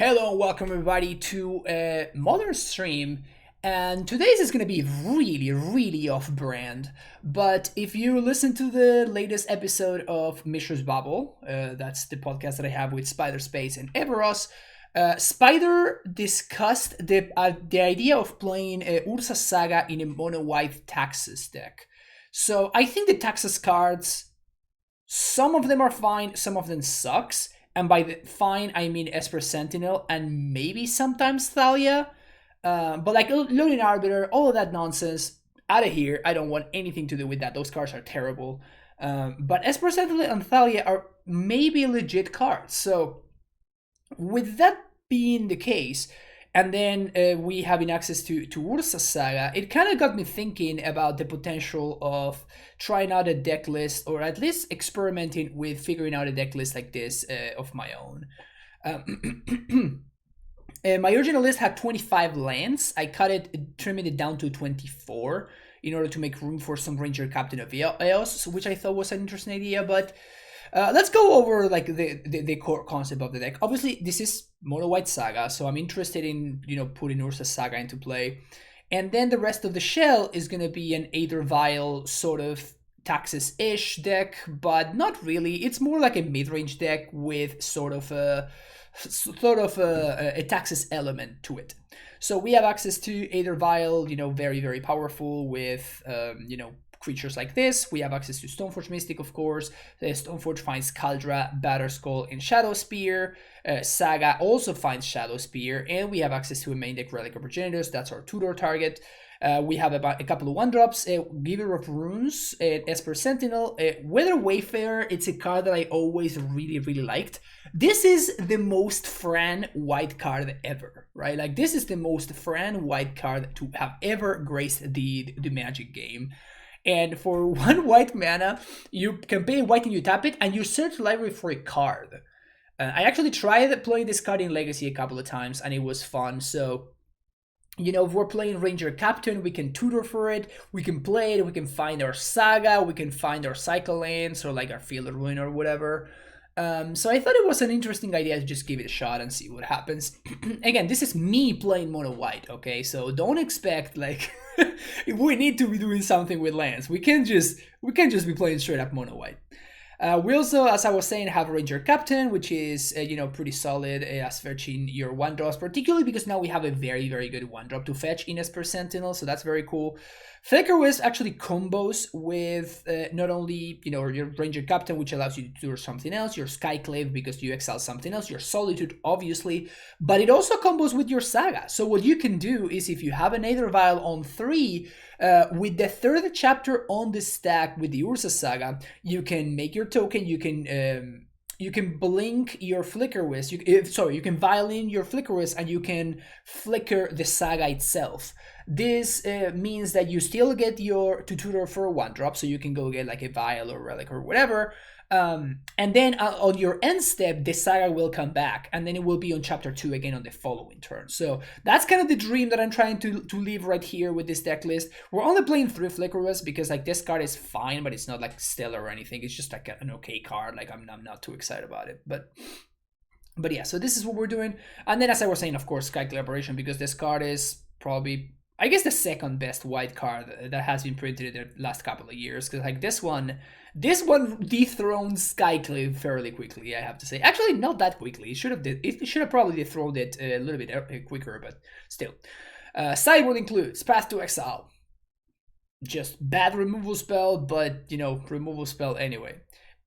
Hello and welcome everybody to a modern stream. And today's is going to be really off-brand. But if you listen to the latest episode of Mishra's Babble, that's the podcast that I have with Spiderspace and Everos, Spider discussed the idea of playing Urza Saga in a mono-white Taxes deck. So I think the Taxes cards, some of them are fine, some of them sucks. And by the fine, I mean Esper Sentinel and maybe sometimes Thalia. But like Loading Arbiter, all of that nonsense, out of here. I don't want anything to do with that. Those cards are terrible. But Esper Sentinel and Thalia are maybe legit cards. So with that being the case, and then we having access to Urza Saga, it kind of got me thinking about the potential of trying out a deck list, or at least experimenting with figuring out a deck list like this of my own. My original list had 25 lands. I cut it, trimming it down to 24 in order to make room for some Ranger Captain of Eos, which I thought was an interesting idea, but let's go over like the core concept of the deck. Obviously, this is Mono White Saga, so I'm interested in putting Urza Saga into play, and then the rest of the shell is gonna be an Aether Vial sort of Taxes-ish deck, but not really. It's more like a mid-range deck with sort of a Taxes element to it. So we have access to Aether Vial, very powerful with creatures like this. We have access to Stoneforge Mystic, of course. Stoneforge finds Kaldra, Batterskull, and Shadow Spear. Saga also finds Shadow Spear, and we have access to a main deck Relic of Progenitors. That's our tutor target. We have about a couple of 1-drops, Giver of Runes, Esper Sentinel, Weather Wayfarer. It's a card that I always really liked. This is the most Fran white card ever, right? Like, this is the most Fran white card to have ever graced the Magic game. And for 1 white mana, you can pay white and you tap it, and you search the library for a card. I actually tried playing this card in Legacy a couple of times, and it was fun. So, if we're playing Ranger Captain, we can tutor for it, we can play it, we can find our Saga, we can find our Cycle Lanes, or like our Field of Ruin or whatever. So I thought it was an interesting idea to just give it a shot and see what happens. Again, this is me playing mono white, okay? So don't expect like we need to be doing something with lands. We can't just be playing straight up mono white. We also, as I was saying, have Ranger Captain, which is pretty solid as fetching your 1-drops, particularly because now we have a very good 1-drop to fetch in Esper Sentinel, so that's very cool. Flicker Wisp actually combos with not only your Ranger Captain, which allows you to do something else, your Skyclave because you exile something else, your Solitude obviously, but it also combos with your Saga. So what you can do is, if you have an Aether Vial on 3, with the 3rd chapter on the stack with the Urza Saga, you can make your token, you can blink your Flicker Wisp, you can violin your Flicker Wisp, and you can flicker the Saga itself. This means that you still get your tutor for a 1-drop, so you can go get like a Vial or Relic or whatever. And then on your end step, the Saga will come back, and then it will be on chapter 2 again on the following turn. So that's kind of the dream that I'm trying to live right here with this deck list. We're only playing 3 Flicker Wisps because like this card is fine, but it's not like stellar or anything. It's just like an okay card. Like I'm not too excited about it, but yeah. So this is what we're doing. And then, as I was saying, of course, Sky Collaboration, because this card is probably, I guess, the second best white card that has been printed in the last couple of years. Because like this one dethroned Skyclave fairly quickly, I have to say. Actually, not that quickly. It should have probably dethroned it a little bit quicker, but still. Sideboard includes Path to Exile. Just bad removal spell, but removal spell anyway.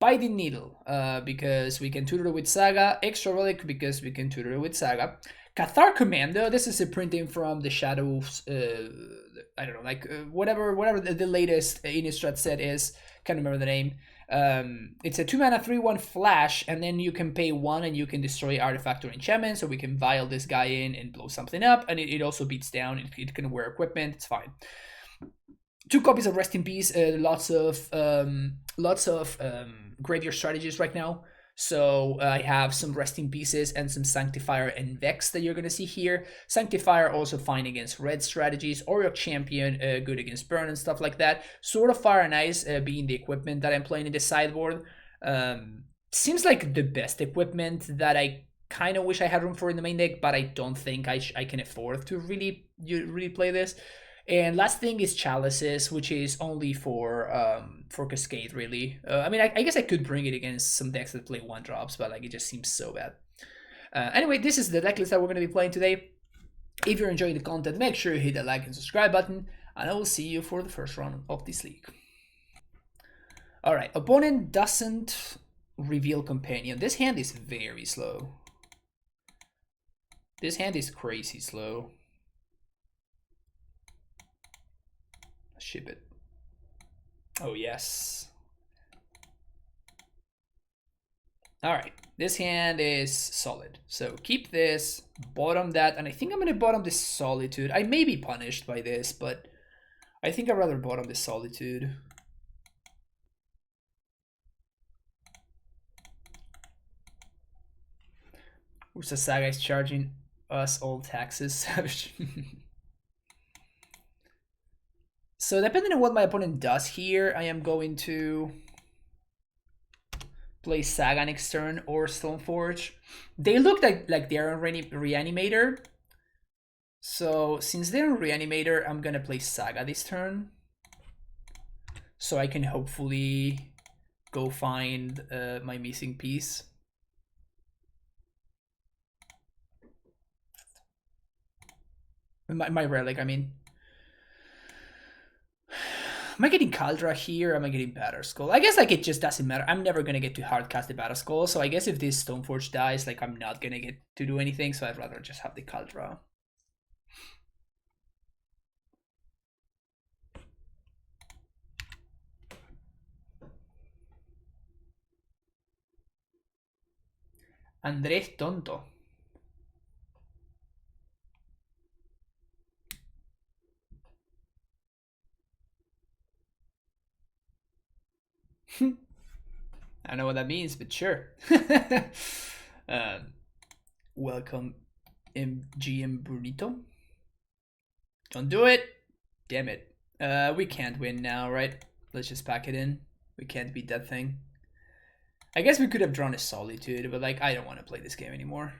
Biting Needle, because we can tutor it with Saga. Extra Relic, because we can tutor it with Saga. Cathar Commando, this is a printing from the Shadows, I don't know, like whatever the latest Innistrad set is, can't remember the name. It's a 2-mana 3/1 flash, and then you can pay 1 and you can destroy artifact or enchantment, so we can vial this guy in and blow something up, and it also beats down, it can wear equipment, it's fine. 2 copies of Rest in Peace, lots of graveyard strategies right now. So I have some Resting Pieces and some Sanctifier and Vex that you're going to see here. Sanctifier also fine against red strategies, or your Champion good against burn and stuff like that. Sword of Fire and Ice being the equipment that I'm playing in the sideboard. Seems like the best equipment that I kind of wish I had room for in the main deck, but I don't think I can afford to really play this. And last thing is Chalices, which is only for Cascade, really. I mean, I guess I could bring it against some decks that play 1-drops, but like it just seems so bad. Anyway, this is the deck list that we're going to be playing today. If you're enjoying the content, make sure you hit the like and subscribe button, and I will see you for the first round of this league. Alright, opponent doesn't reveal companion. This hand is very slow. This hand is crazy slow. Ship it. Oh, yes. Alright, this hand is solid. So keep this, bottom that, and I think I'm going to bottom this Solitude. I may be punished by this, but I think I'd rather bottom this Solitude. Urza Saga is charging us all taxes. So depending on what my opponent does here, I am going to play Saga next turn or Stoneforge. They look like they're on Reanimator. So since they're on Reanimator, I'm gonna play Saga this turn. So I can hopefully go find my missing piece. My relic, I mean. Am I getting Kaldra here? Am I getting Batterskull? I guess like it just doesn't matter. I'm never gonna get to hardcast the Batterskull, so I guess if this Stoneforge dies, like I'm not gonna get to do anything, so I'd rather just have the Kaldra. Andrés Tonto. I don't know what that means, but sure. Welcome, MGM Burrito. Don't do it. Damn it. We can't win now, right? Let's just pack it in. We can't beat that thing. I guess we could have drawn a Solitude, but like I don't want to play this game anymore.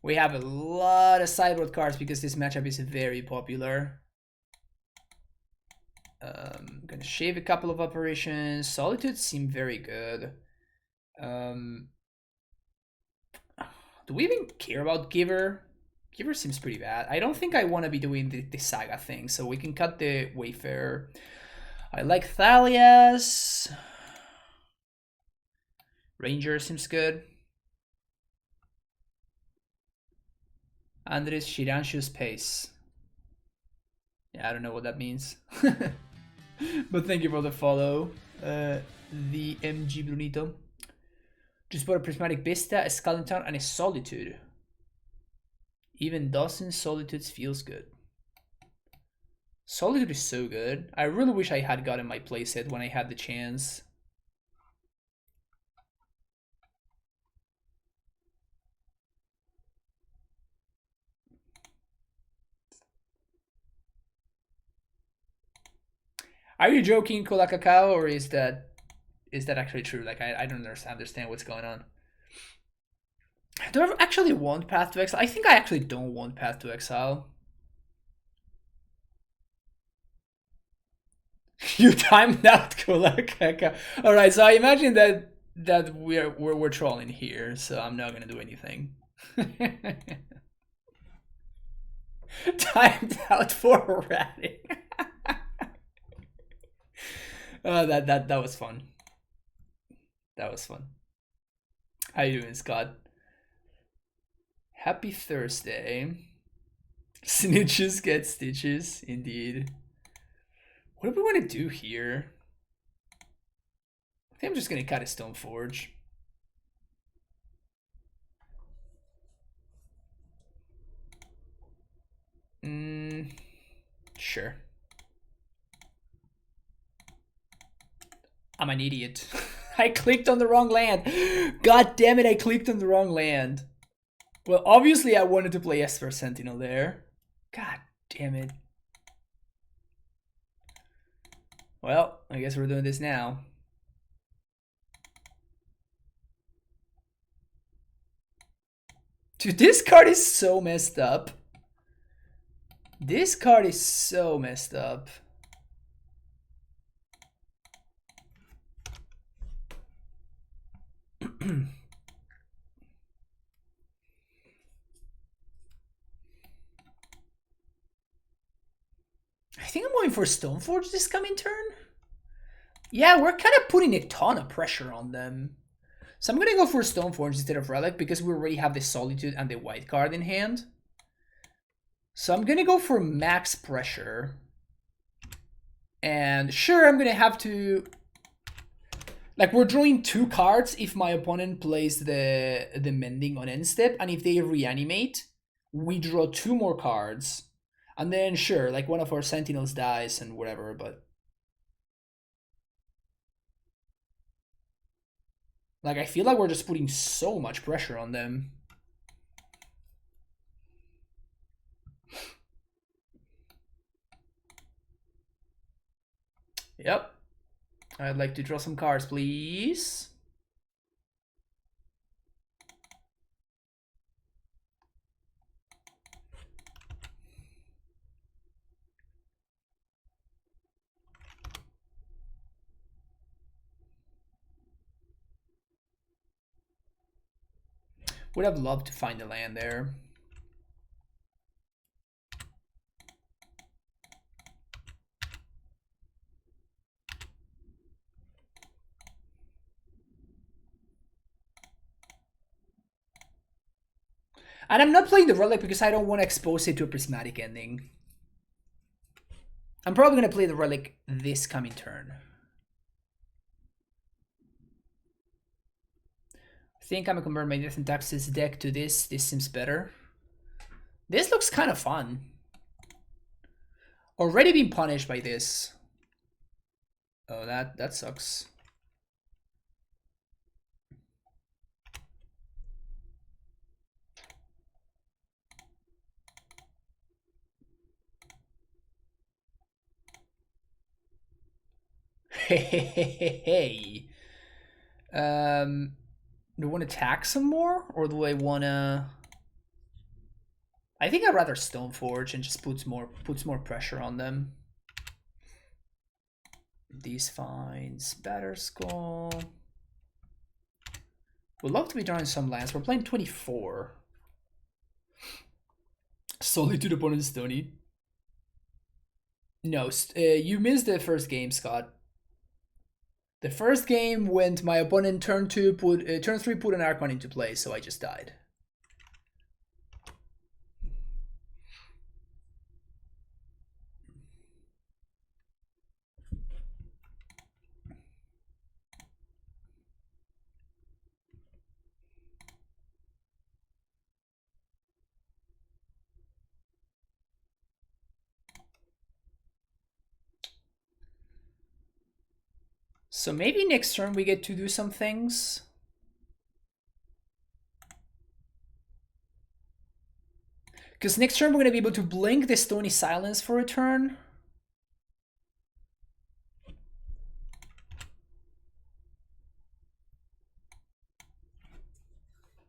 We have a lot of sideboard cards because this matchup is very popular. I'm gonna shave a couple of operations. Solitudes seem very good. Do we even care about Giver? Giver seems pretty bad. I don't think I want to be doing the Saga thing, so we can cut the Wayfarer. I like Thalia's. Ranger seems good. Andres Shiranshu's Pace. Yeah, I don't know what that means. But thank you for the follow, the MG Brunito. Just bought a Prismatic Vista, a Scalding Town, and a Solitude. Even dozen Solitudes feels good. Solitude is so good. I really wish I had gotten my playset when I had the chance. Are you joking, Cola Cacao, or is that actually true? Like I don't understand what's going on. Do I actually want Path to Exile? I think I actually don't want Path to Exile. You timed out Cola Cacao. All right, so I imagine that we're trolling here, so I'm not gonna do anything. Timed out for ratting. That was fun. That was fun. How you doing, Scott? Happy Thursday. Snitches get stitches, indeed. What do we want to do here? I think I'm just gonna cut a Stoneforge. Sure. I'm an idiot. I clicked on the wrong land. God damn it, I clicked on the wrong land. Well, obviously I wanted to play Esper Sentinel there. God damn it. Well, I guess we're doing this now. Dude, this card is so messed up. This card is so messed up. I think I'm going for Stoneforge this coming turn. Yeah, we're kind of putting a ton of pressure on them. So I'm going to go for Stoneforge instead of Relic because we already have the Solitude and the white card in hand. So I'm going to go for max pressure. And sure, I'm going to have to... Like, we're drawing 2 cards if my opponent plays the Mending on end step. And if they reanimate, we draw 2 more cards. And then, sure, like one of our Sentinels dies and whatever, but... Like, I feel like we're just putting so much pressure on them. Yep. I'd like to draw some cards, please. Would have loved to find a land there. And I'm not playing the Relic because I don't want to expose it to a Prismatic ending. I'm probably going to play the Relic this coming turn. I think I'm going to convert my Death and Taxes deck to this. This seems better. This looks kind of fun. Already been punished by this. Oh, that sucks. Hey. Do I want to attack some more? Or do I want to... I think I'd rather Stoneforge and just puts more pressure on them. These finds Batter Skull. Would love to be drawing some lands. We're playing 24. Solitude opponent Stony. No, you missed the first game, Scott. The first game went my opponent turn 3 put an Archon into play, so I just died. So maybe next turn we get to do some things. Because next turn we're going to be able to blink the Stony Silence for a turn.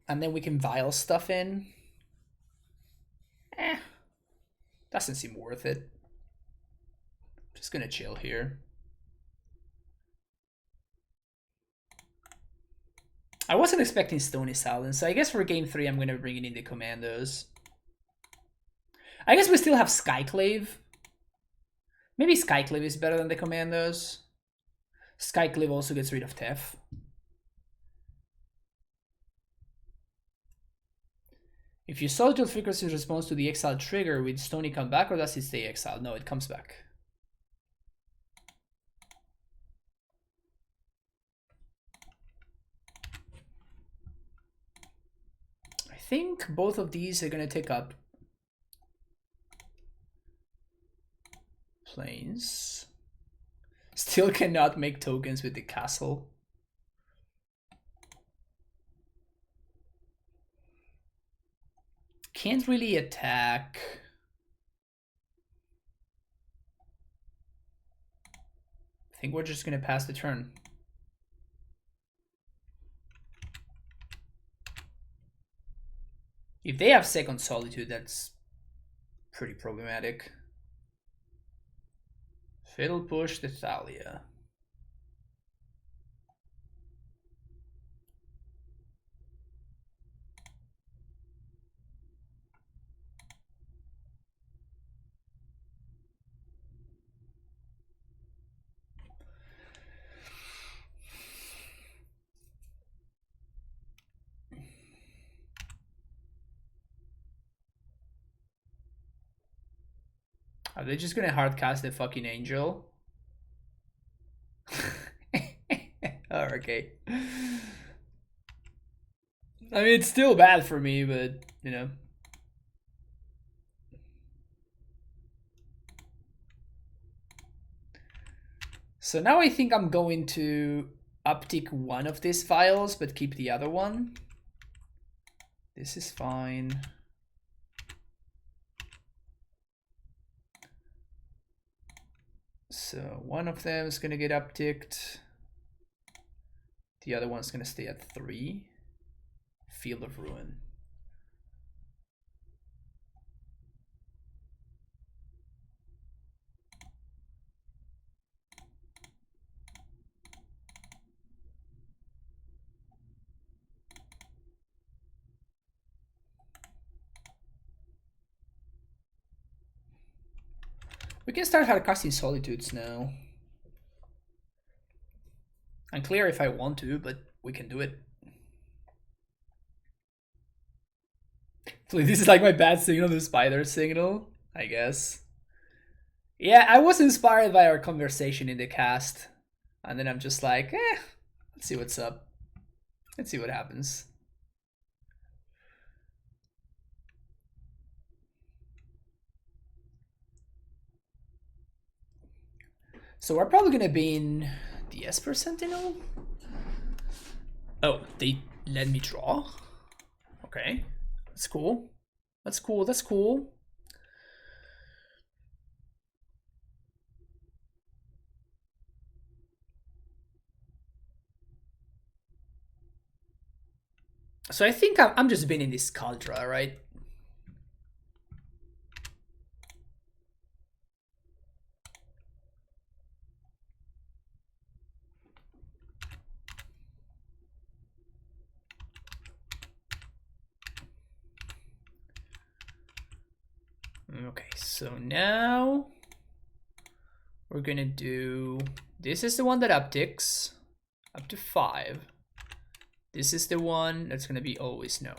And then we can vial stuff in. Doesn't seem worth it. Just going to chill here. I wasn't expecting Stony Silence, so I guess for game 3 I'm going to bring in the Commandos. I guess we still have Skyclave. Maybe Skyclave is better than the Commandos. Skyclave also gets rid of Tef. If you Solitude Frequency responds to the exile trigger, with Stony come back, or does it stay exiled? No, it comes back. I think both of these are going to take up planes. Still cannot make tokens with the castle. Can't really attack. I think we're just going to pass the turn. If they have second Solitude, that's pretty problematic. Fatal push the Thalia. Are they just gonna hardcast the fucking angel? Oh, okay. I mean, it's still bad for me, but, you know. So now I think I'm going to uptick one of these vials, but keep the other one. This is fine. So one of them is gonna get upticked. The other one's gonna stay at 3. Field of Ruin. We can start hardcasting Solitudes now. Unclear if I want to, but we can do it. This is like my bad signal, the spider signal, I guess. Yeah, I was inspired by our conversation in the cast. And then I'm just like, let's see what's up. Let's see what happens. So we're probably gonna be in the Esper Sentinel. Oh, they let me draw? Okay, that's cool. That's cool, that's cool. So I think I'm just being in this Caldra, right? Okay, so now we're gonna do, this is the one that upticks up to 5. This is the one that's gonna be always no.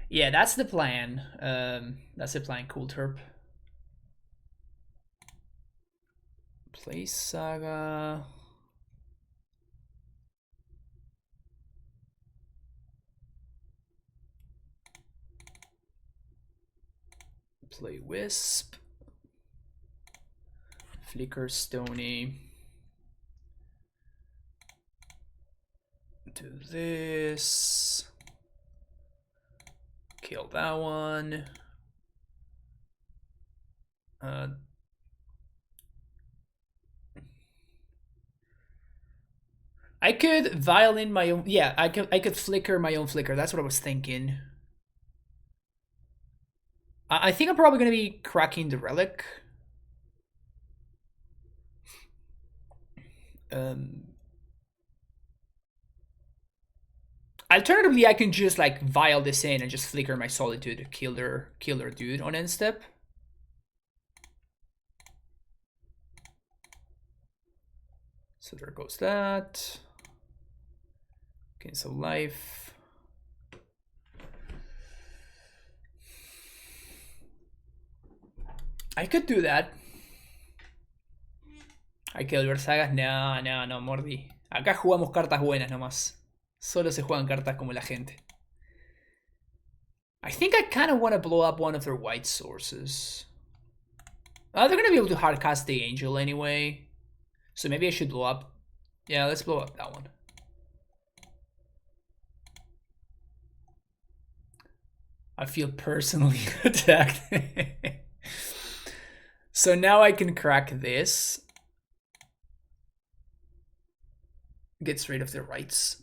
Yeah, that's the plan. That's the plan, Cool Terp. Play Saga. Play Wisp. Flicker Stony. Do this. Kill that one. I could violin my own. Yeah, I could flicker my own flicker. That's what I was thinking. I think I'm probably gonna be cracking the relic. Alternatively, I can just like vial this in and just flicker my Solitude to kill their dude on end step. So there goes that. Cancel life. I could do that. Hay que volver sagas. No, Mordi. Acá jugamos cartas buenas nomás. Solo se juegan cartas como la gente. I think I kind of want to blow up one of their white sources. They're going to be able to hardcast the angel anyway. So maybe I should blow up. Yeah, let's blow up that one. I feel personally attacked. So now I can crack this. Gets rid of the rights.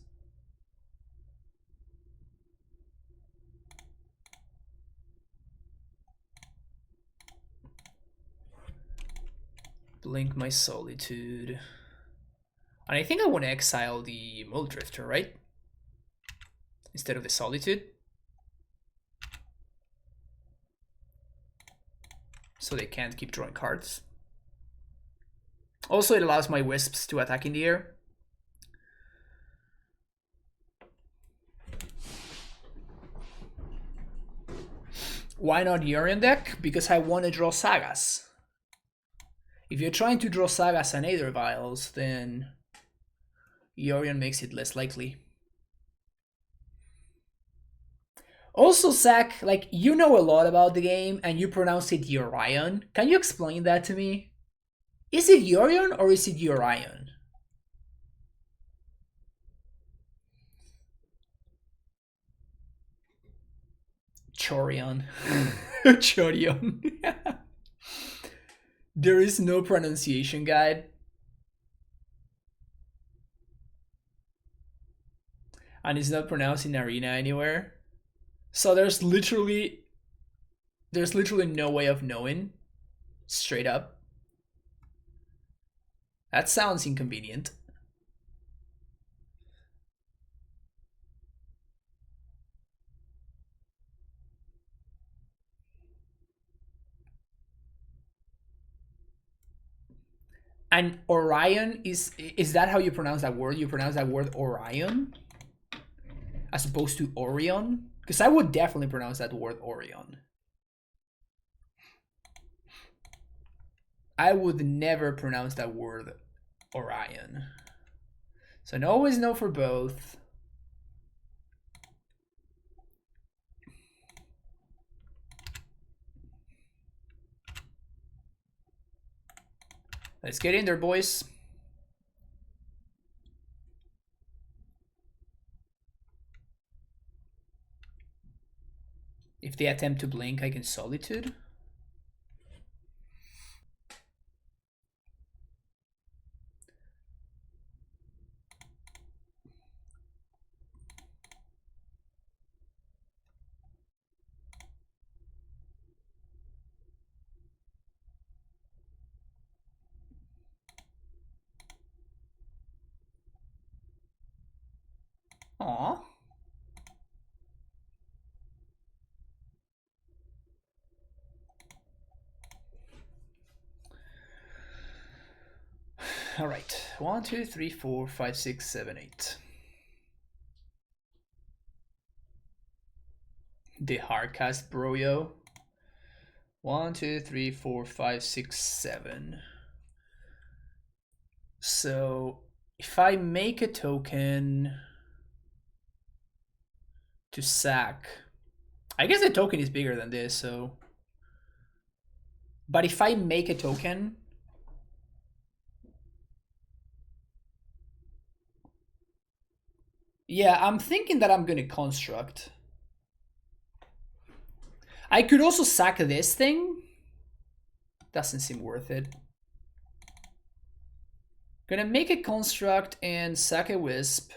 Blink my Solitude. And I think I want to exile the Muldrifter, right? Instead of the Solitude. So they can't keep drawing cards. Also, it allows my Wisps to attack in the air. Why not Yorion deck? Because I want to draw Sagas. If you're trying to draw Sagas and Aether Vials, then Yorion makes it less likely. Also, Zach, like, you know a lot about the game and you pronounce it Yorion. Can you explain that to me? Is it Yorion or is it Yorion? Chorion. Chorion. There is no pronunciation guide. And it's not pronounced in Arena anywhere. So there's literally no way of knowing. Straight up. That sounds inconvenient. And Orion, is that how you pronounce that word? You pronounce that word Orion? As opposed to Orion? Because I would definitely pronounce that word Orion. I would never pronounce that word Orion. So no always no for both. Let's get in there, boys. If they attempt to blink, I can Solitude. Aww. All right, 1, 2, 3, 4, 5, 6, 7, 8. The hardcast broyo. 1, 2, 3, 4, 5, 6, 7. So if I make a token to sack, I guess the token is bigger than this, so. But if I make a token, yeah, I'm thinking that I'm gonna construct. I could also sack this thing. Doesn't seem worth it. Gonna make a construct and sack a wisp.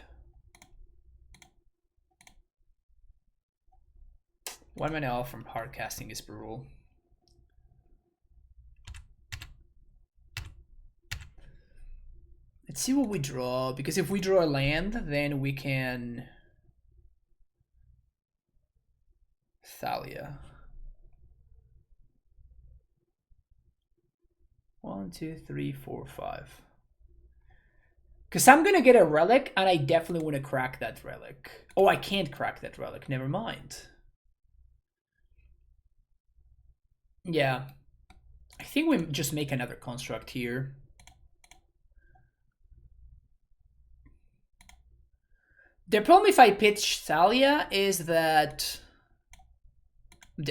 1 mana off from hard casting is brutal. Let's see what we draw, because if we draw a land, then we can Thalia. 1, 2, 3, 4, 5. Because I'm gonna get a relic, and I definitely want to crack that relic. Oh, I can't crack that relic. Never mind. Yeah, I think we just make another construct here. The problem if I pitch Thalia is that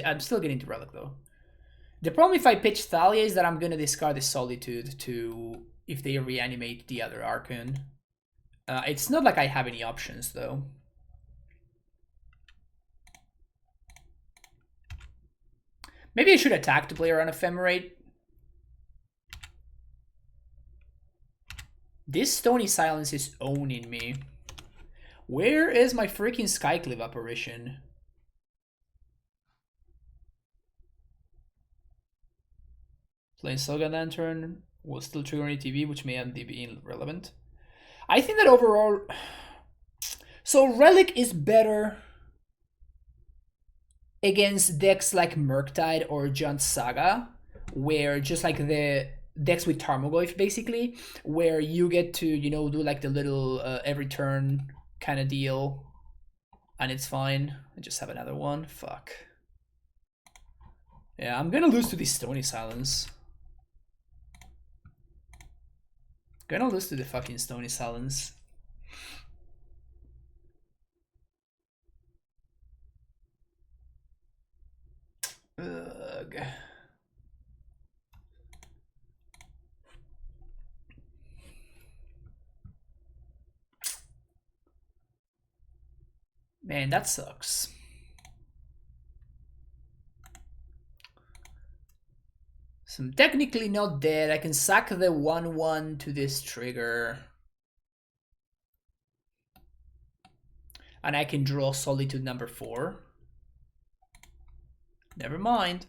I'm still getting to relic though. The problem if I pitch Thalia is that I'm gonna discard the Solitude to if they reanimate the other Archon. It's not like I have any options though. Maybe I should attack to play around Ephemerate. This Stony Silence is owning me. Where is my freaking Skyclave apparition? Playing Saga Lantern. will still trigger an ETB, which may end be irrelevant. I think that overall, so Relic is better against decks like Murktide or Giant Saga, where just like the decks with Tarmogoyf basically, where you get to, you know, do like the little every turn kind of deal, and it's fine. I just have another one. Fuck. Yeah, I'm gonna lose to this Stony Silence. Gonna lose to the fucking Stony Silence. Ugh. Man, that sucks. So I'm technically not dead. I can sack the 1/1 to this trigger. And I can draw Solitude number 4. Never mind.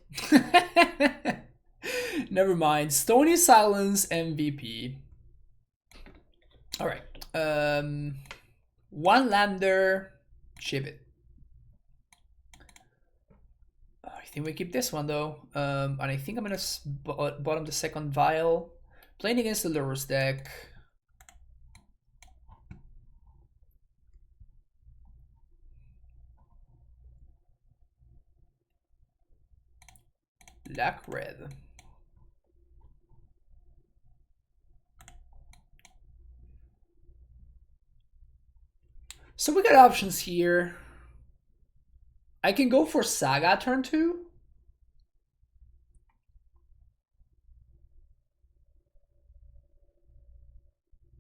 Never mind. Stony Silence MVP. Alright. 1 lander. Ship it. I think we keep this one though. And I think I'm gonna bottom the second vial. Playing against the Lurrus deck. Black red. So we got options here. I can go for Saga turn 2.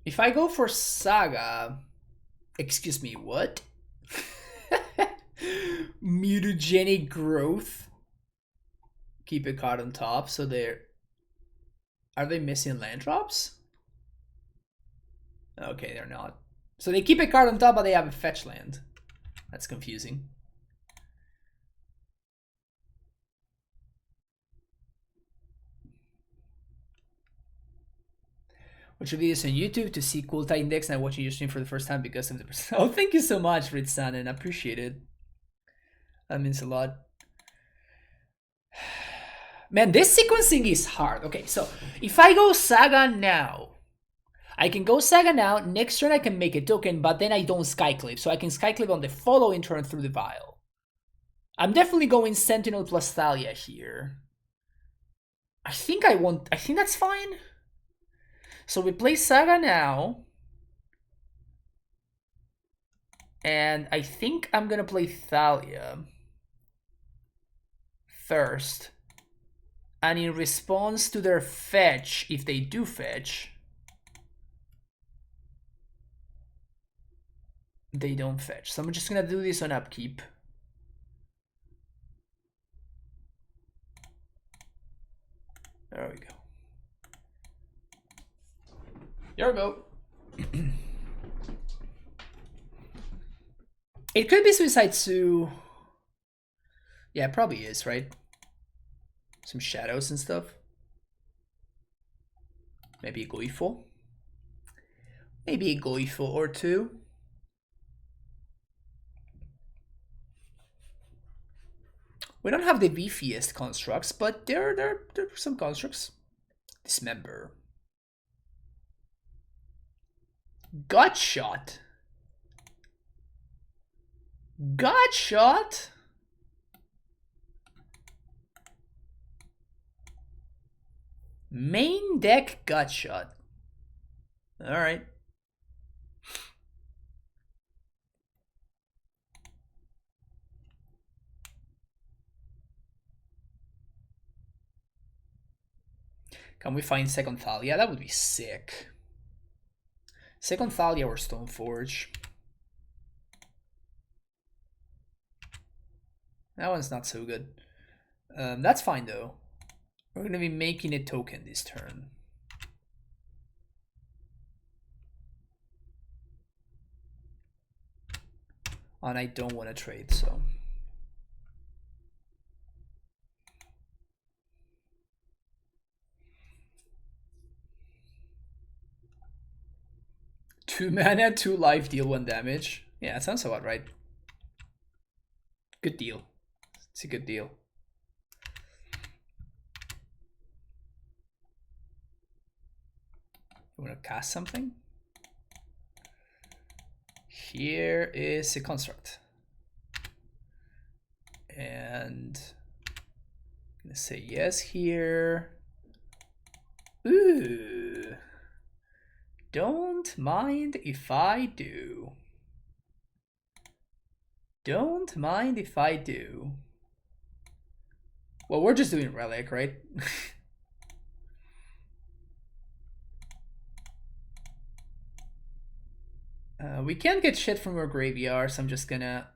If I go for Saga, excuse me, what? Mutagenic growth. Keep a card on top, so they're... Are they missing land drops? Okay, they're not. So they keep a card on top, but they have a fetch land. That's confusing. Watch your videos on YouTube to see cool Titan decks, and I'm watching your stream for the first time because of the... Oh, thank you so much, Ritsan, and I appreciate it. That means a lot. Man, this sequencing is hard. Okay, so if I go Saga now, I can go Saga now. Next turn I can make a token, but then I don't Skyclip. So I can Skyclip on the following turn through the vial. I'm definitely going Sentinel plus Thalia here. I think that's fine. So we play Saga now. And I think I'm gonna play Thalia first. And in response to their fetch, if they do fetch, they don't fetch. So I'm just gonna do this on upkeep. There we go. There we go. It could be Suicide Sue. Yeah, it probably is, right? Some shadows and stuff. Maybe a Goifo. Maybe a Goifo or two. We don't have the beefiest constructs, but there are some constructs. Dismember. Gut shot. Gut shot. Main deck gut shot. All right. Can we find second Thalia? That would be sick. Second Thalia or Stoneforge. That one's not so good. That's fine though. We're gonna be making a token this turn. And I don't want to trade, so. 2 mana, 2 life, deal 1 damage. Yeah, that sounds about right. Good deal. It's a good deal. You want to cast something? Here is a construct. And I'm gonna say yes here. Ooh. Don't mind if I do. Don't mind if I do. Well, we're just doing relic, right? We can't get shit from our graveyard, so I'm just gonna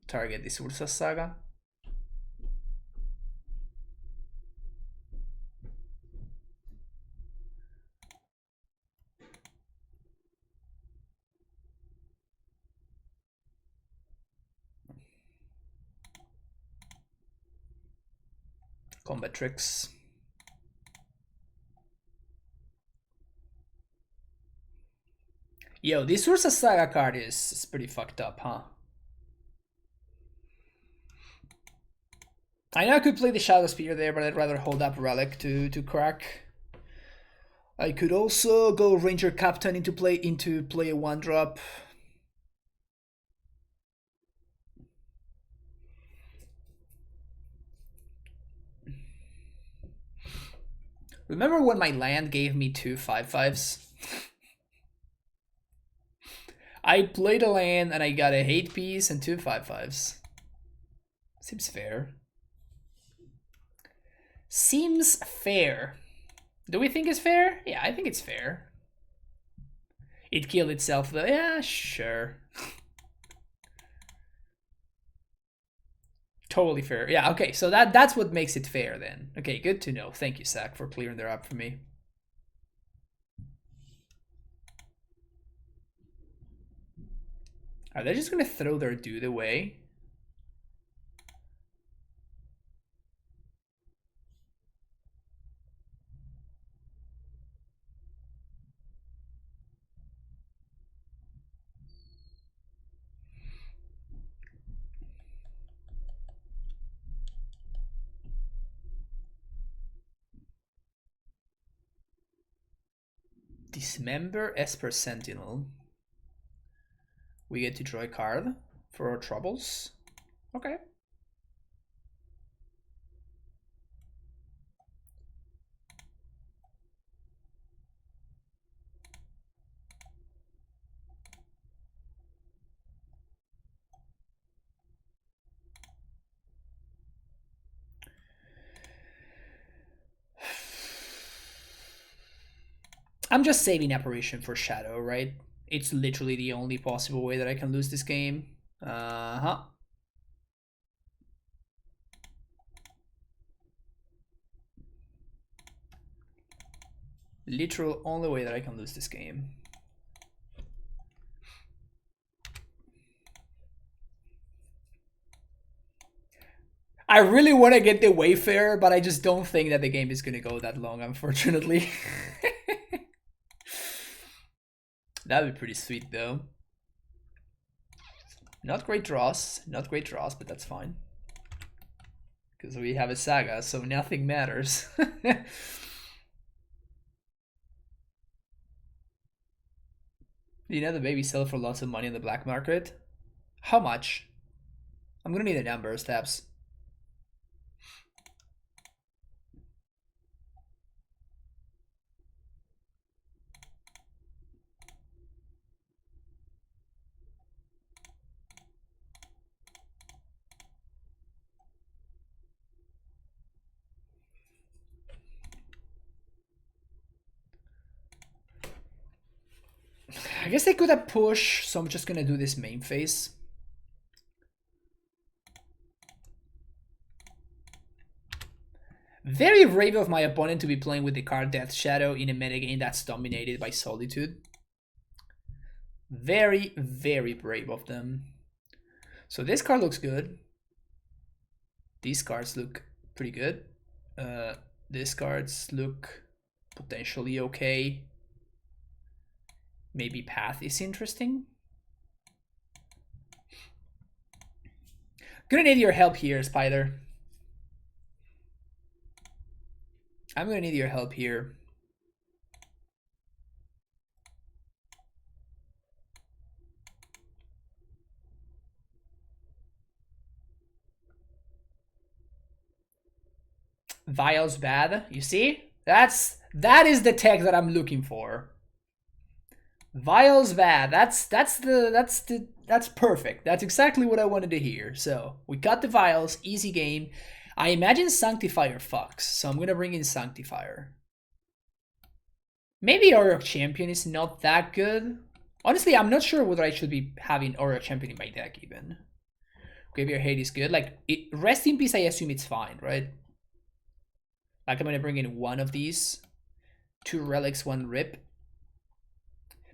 target this Urza Saga. Combat tricks. Yo, this Urza Saga card is pretty fucked up, huh? I know I could play the Shadow Spear there, but I'd rather hold up Relic to crack. I could also go Ranger Captain into play a 1-drop. Remember when my land gave me 2 5/5s? I played a land and I got a hate piece and 2 5/5s. Seems fair. Seems fair. Do we think it's fair? Yeah, I think it's fair. It killed itself though. Yeah, sure. Totally fair. Yeah, okay, so that's what makes it fair then. Okay, good to know. Thank you, Zach, for clearing that up for me. Are they just gonna throw their dude away? Dismember Esper Sentinel. We get to draw a card for our troubles. Okay. I'm just saving Apparition for Shadow, right? It's literally the only possible way that I can lose this game. Uh-huh. Literal only way that I can lose this game. I really want to get the Wayfarer, but I just don't think that the game is going to go that long, unfortunately. That'd be pretty sweet, though. Not great draws, but that's fine. Because we have a Saga, so nothing matters. You know the baby sell for lots of money in the black market? How much? I'm gonna need a number, Steps. I guess they could have pushed, so I'm just gonna do this main phase. Very brave of my opponent to be playing with the card Death Shadow in a metagame that's dominated by Solitude. Very, very brave of them. So this card looks good. These cards look pretty good. These cards look potentially okay. Maybe Path is interesting. Gonna need your help here, Spider. I'm gonna need your help here. Vial's bad. You see? That is the tech that I'm looking for. Vial's bad. That's perfect. That's exactly what I wanted to hear. So we got the Vials, easy game. I imagine Sanctifier fucks, so I'm gonna bring in Sanctifier. Maybe Aura Champion is not that good. Honestly, I'm not sure whether I should be having Aura Champion in my deck even. Graveyard Hate is good. Like, Rest in Peace, I assume it's fine, right? Like, I'm gonna bring in one of these. 2 Relics, 1 Rip.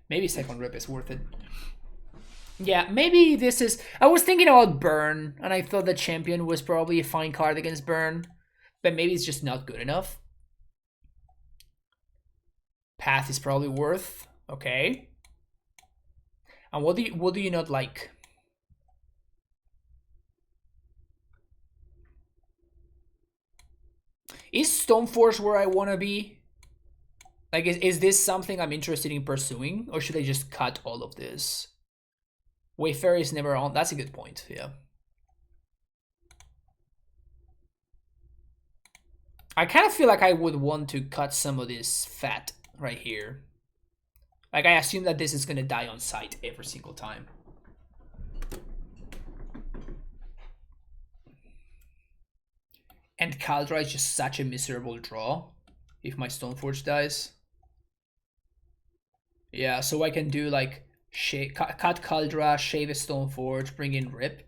Maybe second Rip is worth it. Yeah, maybe this is... I was thinking about Burn, and I thought the Champion was probably a fine card against Burn. But maybe it's just not good enough. Path is probably worth. Okay. And what do you not like? Is Stoneforge where I want to be? Like, is this something I'm interested in pursuing? Or should I just cut all of this? Wayfarer is never on. That's a good point, yeah. I kind of feel like I would want to cut some of this fat right here. Like, I assume that this is going to die on sight every single time. And Kaldra is just such a miserable draw if my Stoneforge dies. Yeah, so I can do like cut Kaldra, shave a Stoneforge, bring in Rip.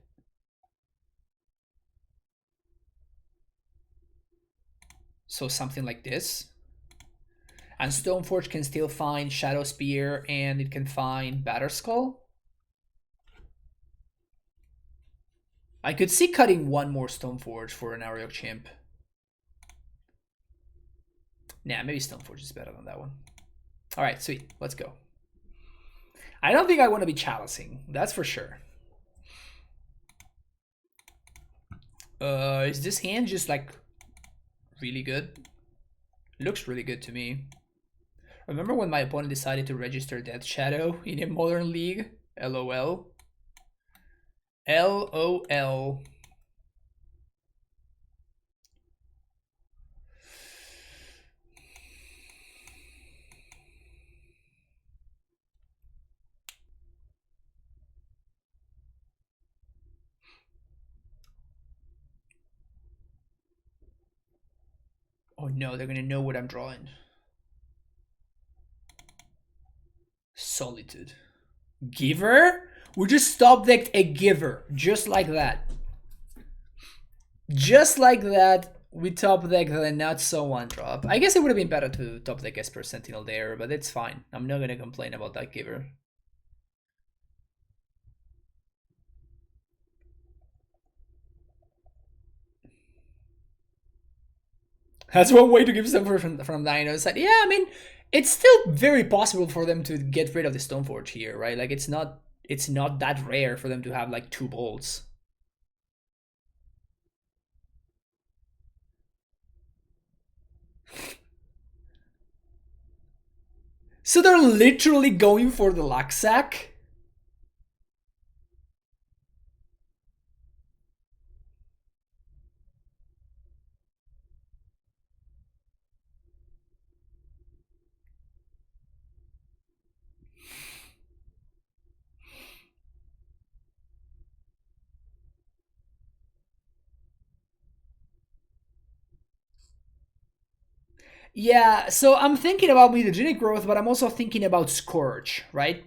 So something like this. And Stoneforge can still find Shadow Spear and it can find Batterskull. I could see cutting one more Stoneforge for an Aerial Chimp. Nah, maybe Stoneforge is better than that one. Alright, sweet. Let's go. I don't think I want to be chalicing. That's for sure. Is this hand just like really good? Looks really good to me. Remember when my opponent decided to register Death Shadow in a Modern League? LOL. LOL. Oh no, they're gonna know what I'm drawing. Solitude. Giver? We just stop decked a Giver. Just like that. Just like that, we top deck the not so one drop. I guess it would have been better to top deck Esper Sentinel there, but it's fine. I'm not gonna complain about that Giver. That's one way to give something from Rhinos. Yeah, I mean, it's still very possible for them to get rid of the Stoneforge here, right? Like, it's not that rare for them to have like 2 bolts. So they're literally going for the luck sack? Yeah, so I'm thinking about mutagenic growth, but I'm also thinking about Scourge, right?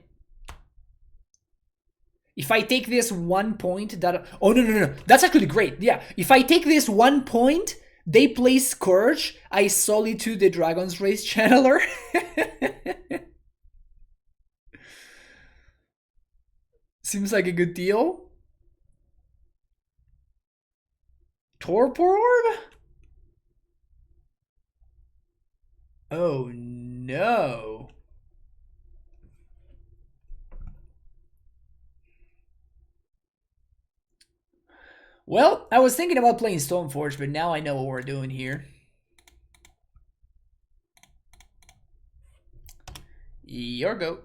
If I take this 1 point, that... Oh, no. That's actually great. Yeah, if I take this 1 point, they play Scourge, I Solitude the Dragon's Race Channeler. Seems like a good deal. Torpor Orb? Oh, no. Well, I was thinking about playing Stoneforge, but now I know what we're doing here. Your go.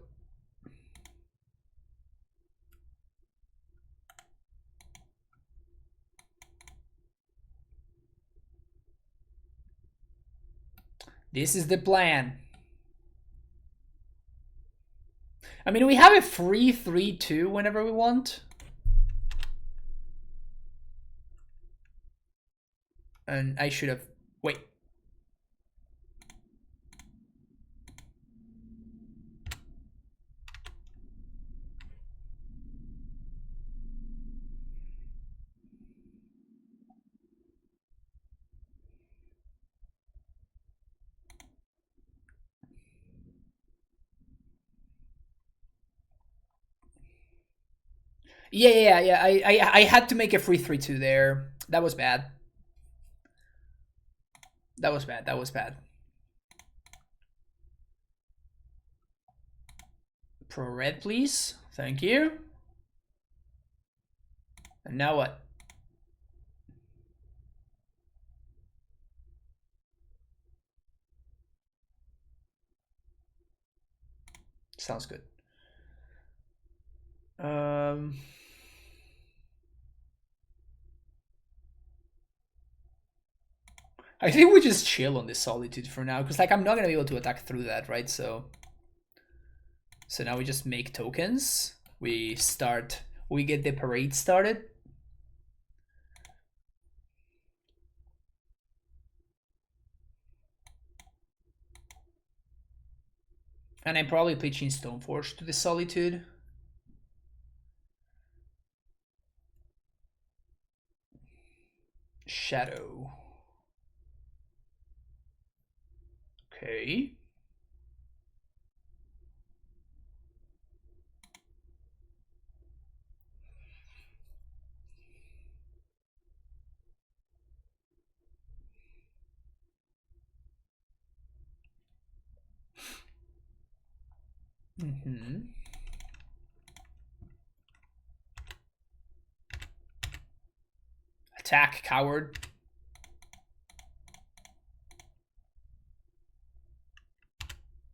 This is the plan. I mean, we have a free 3-2 whenever we want. And I should have... Wait. Yeah. I had to make a free 3-2 there. That was bad. That was bad. Pro red, please. Thank you. And now what? Sounds good. I think we just chill on this Solitude for now, because like I'm not gonna be able to attack through that, right? So now we just make tokens. We get the parade started. And I'm probably pitching Stoneforge to the Solitude. Shadow. Okay. Attack, coward.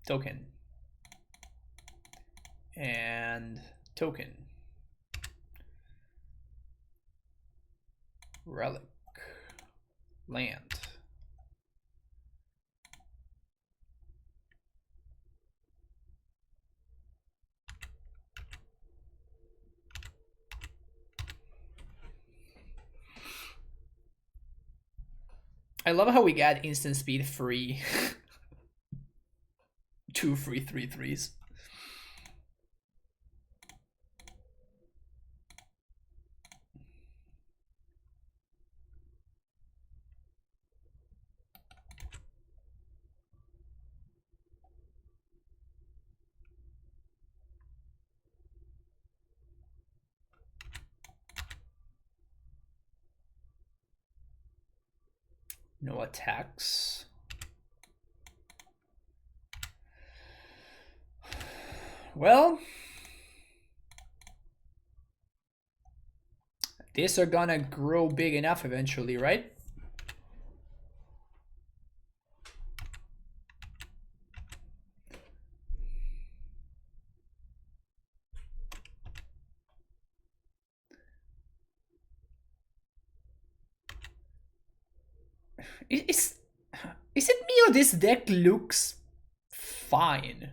Token. And token. Relic. Land. I love how we got instant speed free. 2 free 3/3s. No attacks. Well, these are gonna grow big enough eventually, right? Is it me or this deck looks fine?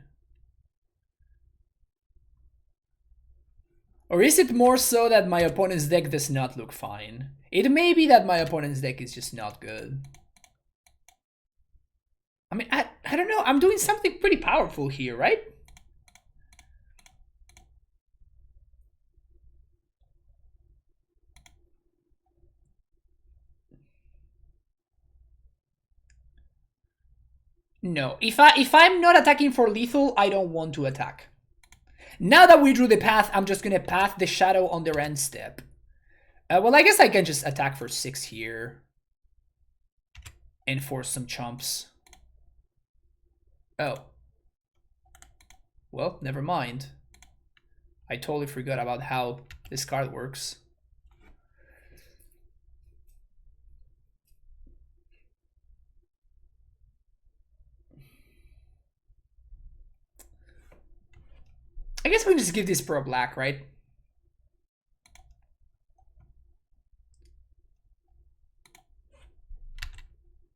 Or is it more so that my opponent's deck does not look fine? It may be that my opponent's deck is just not good. I mean, I don't know. I'm doing something pretty powerful here, right? No. If I'm not attacking for lethal, I don't want to attack. Now that we drew the path, I'm just gonna path the shadow on their end step. Well, I guess I can just attack for 6 here. And force some chumps. Oh. Well, never mind. I totally forgot about how this card works. I guess we can just give this pro black, right?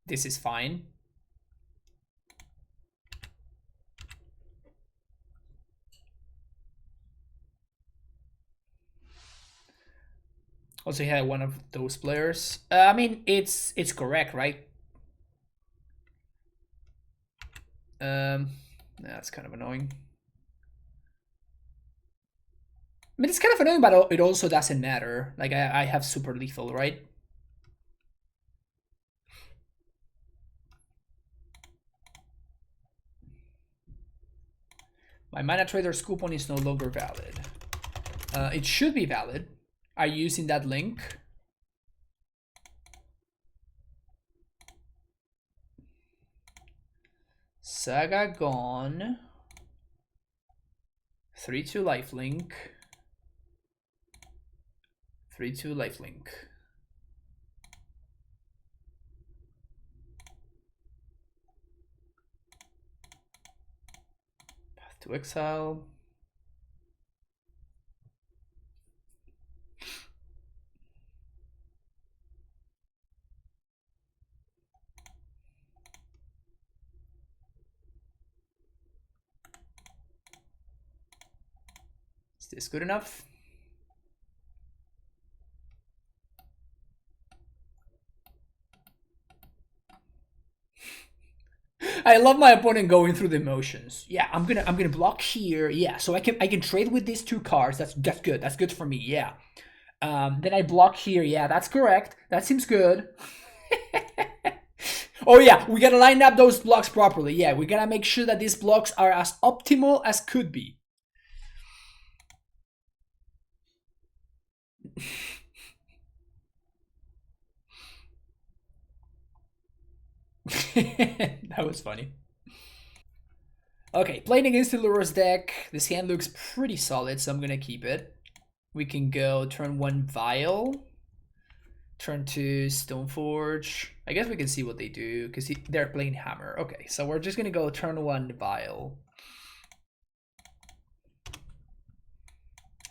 This is fine. Also, he had one of those players. I mean, it's correct, right? That's kind of annoying. I mean, it's kind of annoying, but it also doesn't matter. Like, I have super lethal, right? My Mana Trader's coupon is no longer valid. It should be valid. Are you using that link? Saga gone. 3-2 lifelink. 3-2 lifelink. Path to exile. Is this good enough? I love my opponent going through the motions. Yeah, I'm gonna block here. Yeah, so I can trade with these 2 cards. That's good. That's good for me. Yeah. Then I block here. Yeah, that's correct. That seems good. Oh yeah, we gotta line up those blocks properly. Yeah, we gotta make sure that these blocks are as optimal as could be. That was funny. Okay, playing against the Lurrus deck. This hand looks pretty solid, so I'm gonna keep it. We can go turn 1 Vial. Turn 2 Stoneforge. I guess we can see what they do, because they're playing Hammer. Okay, so we're just gonna go turn 1 Vial.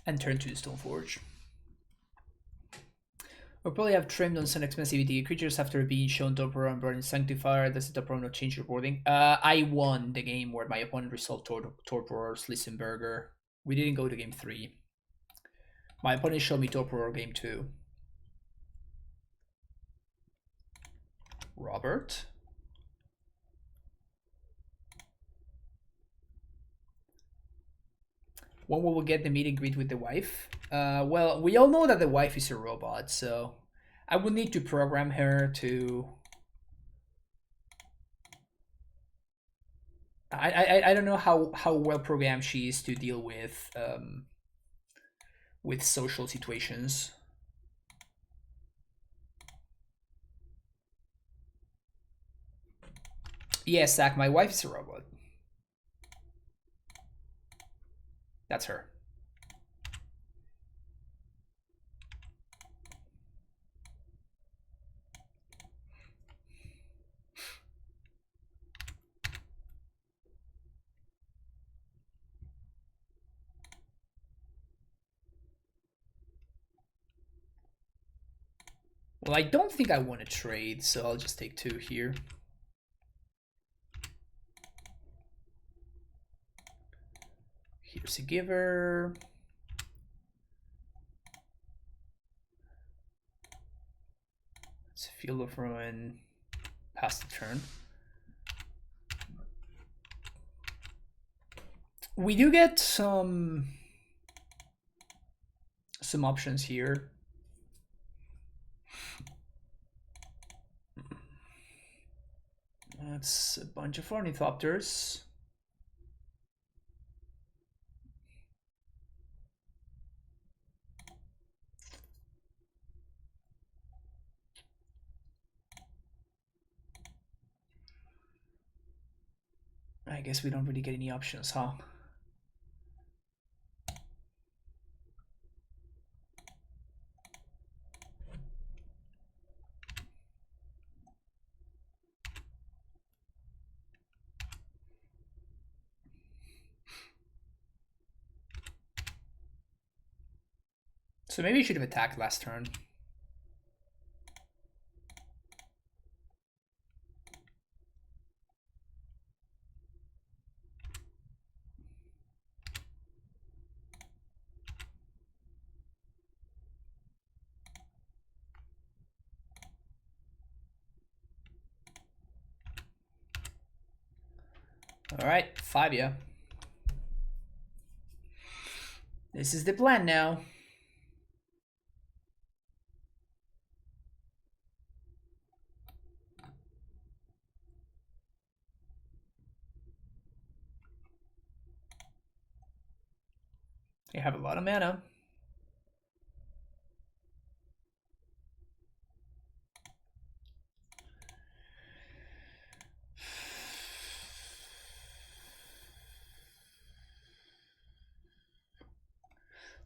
And turn 2 Stoneforge. We'll probably have trimmed on some expensivity. Creatures after being shown Torpor and brought in Sanctifier. Does the Torpor not change your boarding? I won the game where my opponent resolved Torpor Slissenberger. We didn't go to game 3. My opponent showed me Torpor game 2. Robert. When will we get the meet and greet with the wife? Well, we all know that the wife is a robot, so I would need to program her to. I don't know how well programmed she is to deal with social situations. Yes, Zach, my wife is a robot. That's her. Well, I don't think I want to trade, so I'll just take 2 here. Here's a giver. It's a Field of Ruin. Pass the turn. We do get some options here. That's a bunch of ornithopters. I guess we don't really get any options, huh? So maybe you should have attacked last turn. All right, Thalia. This is the plan now. They have a lot of mana.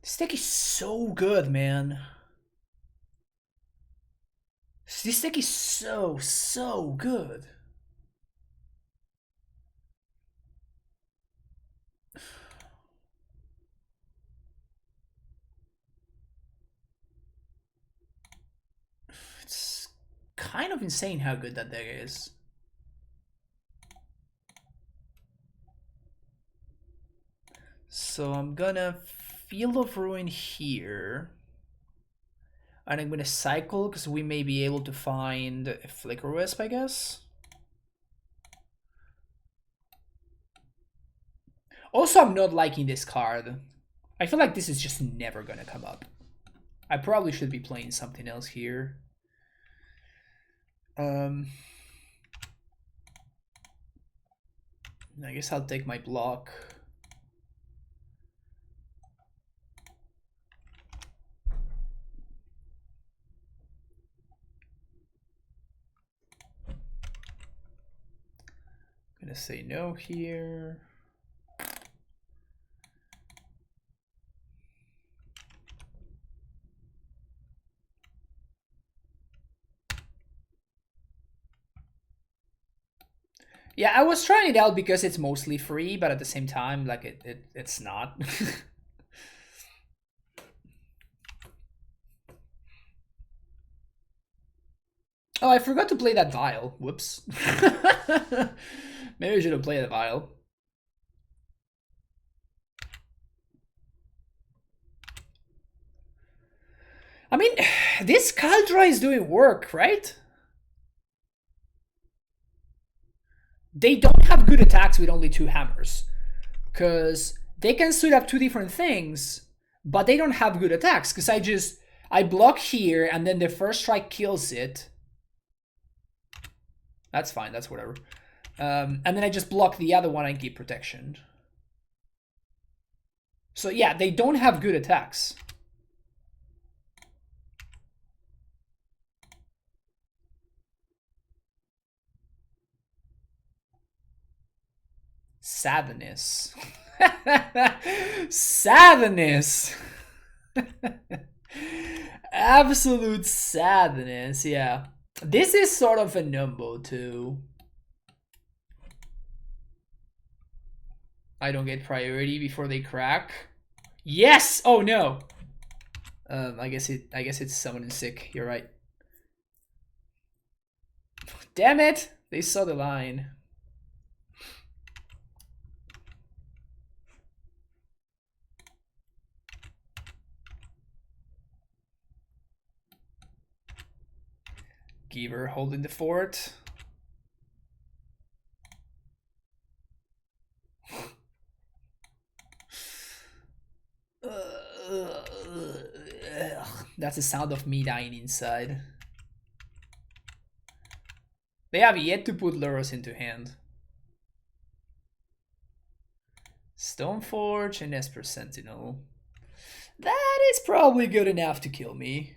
This deck is so good, man. This deck is so good. It's kind of insane how good that deck is. So I'm gonna Field of Ruin here. And I'm gonna cycle because we may be able to find a Flicker Wisp, I guess. Also, I'm not liking this card. I feel like this is just never gonna come up. I probably should be playing something else here. I guess I'll take my block. Gonna say no here. Yeah, I was trying it out because it's mostly free, but at the same time, like it's not. Oh, I forgot to play that vial. Whoops. Maybe I should have played the vial. I mean, this Kaldra is doing work, right? They don't have good attacks with only 2 hammers. Because they can suit up 2 different things, but they don't have good attacks. Because I block here, and then the first strike kills it. That's fine, that's whatever. And then I just block the other one and keep protection. So yeah, they don't have good attacks. Sadness. Sadness. Absolute sadness, yeah. This is sort of a numbo too. I don't get priority before they crack. Yes! Oh no. I guess it's summoning sick. You're right. Damn it! They saw the line. Giver holding the fort. That's the sound of me dying inside. They have yet to put Lurrus into hand. Stoneforge and Esper Sentinel. That is probably good enough to kill me.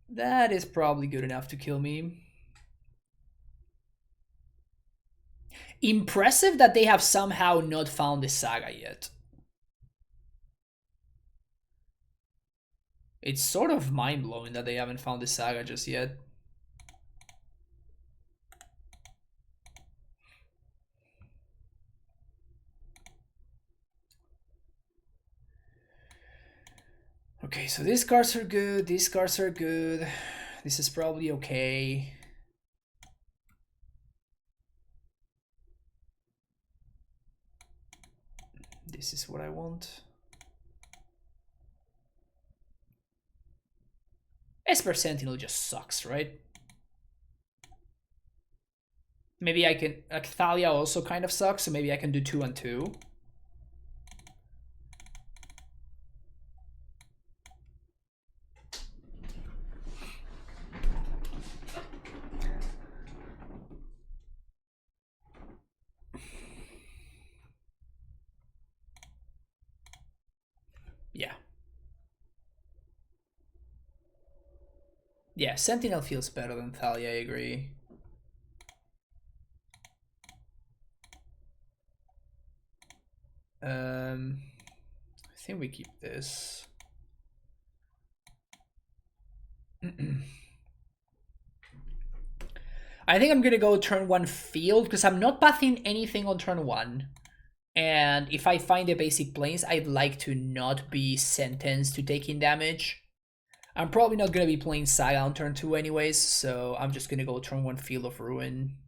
That is probably good enough to kill me. Impressive that they have somehow not found the Saga yet. It's sort of mind-blowing that they haven't found the Saga just yet. Okay, so these cards are good, these cards are good. This is probably okay. This is what I want. Esper Sentinel just sucks, right? Maybe I can... Thalia also kind of sucks, so maybe I can do 2 and 2. Yeah. Yeah, Sentinel feels better than Thalia, I agree. I think we keep this. I think I'm gonna go turn 1 field because I'm not pathing anything on turn 1. And if I find the basic planes, I'd like to not be sentenced to taking damage. I'm probably not gonna be playing Saga on turn 2 anyways, so I'm just gonna go turn 1 Field of Ruin.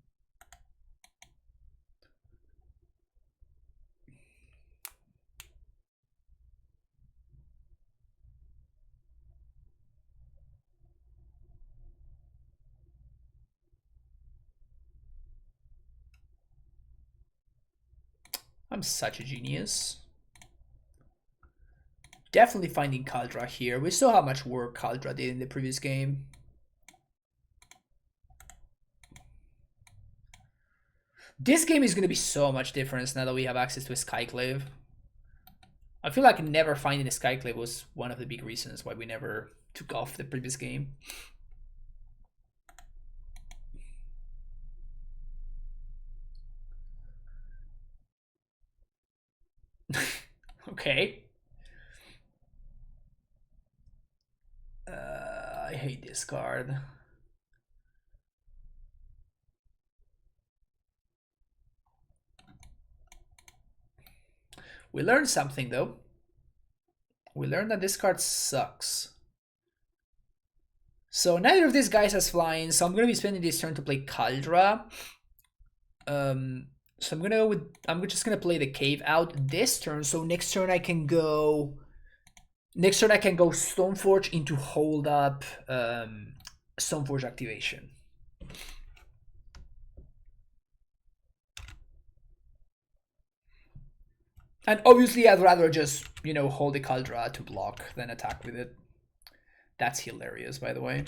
I'm such a genius. Definitely finding Kaldra here. We saw how much work Kaldra did in the previous game. This game is going to be so much different now that we have access to a Skyclave. I feel like never finding a Skyclave was one of the big reasons why we never took off the previous game. Okay. I hate this card. We learned something though. We learned that this card sucks. So neither of these guys has flying, so I'm gonna be spending this turn to play Kaldra. So I'm gonna go with just gonna play the cave out this turn, so next turn I can go Stoneforge into hold up Stoneforge activation. And obviously I'd rather just, you know, hold the Kaldra to block than attack with it. That's hilarious, by the way.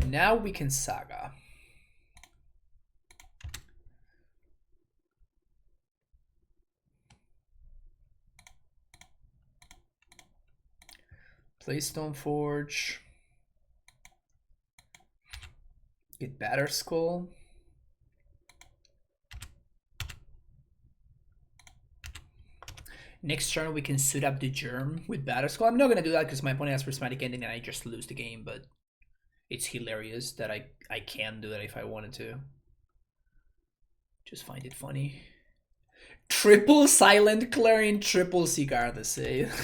Now we can Saga. Play Stoneforge. Get Batterskull. Next turn we can suit up the Germ with Batterskull. I'm not gonna do that because my opponent has Prismatic Ending and I just lose the game, but it's hilarious that I can do that if I wanted to. Just find it funny. Triple Silent Clarion, triple Cigar the save.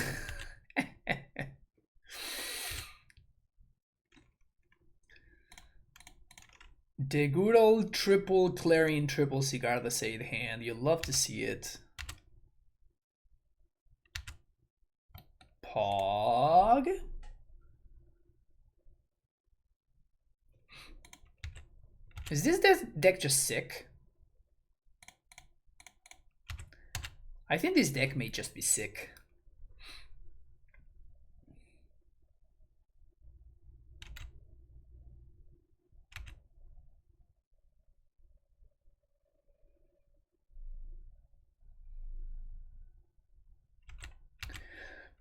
The good old triple Clarion, triple Cigar the Sade hand. You'll love to see it. Pog. Is this deck just sick? I think this deck may just be sick.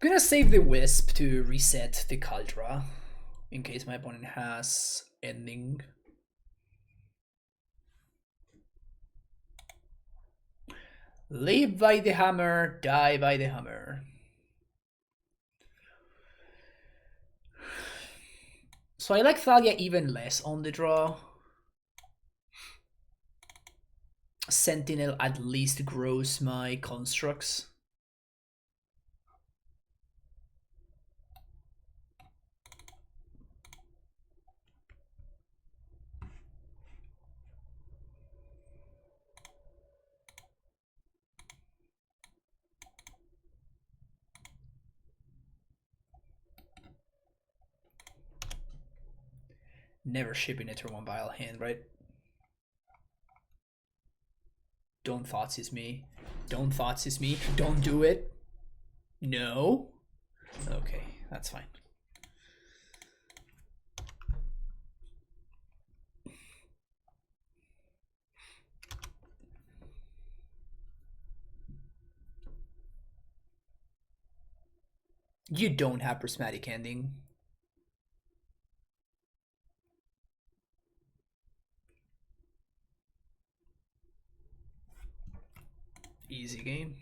I'm gonna save the Wisp to reset the Kaldra in case my opponent has ending. Live by the hammer, die by the hammer. So I like Thalia even less on the draw. Sentinel at least grows my constructs. Never shipping it to one vial hand, right? Don't Thoughtseize me. Don't Thoughtseize me. Don't do it. No. Okay, that's fine. You don't have prismatic ending. Easy game.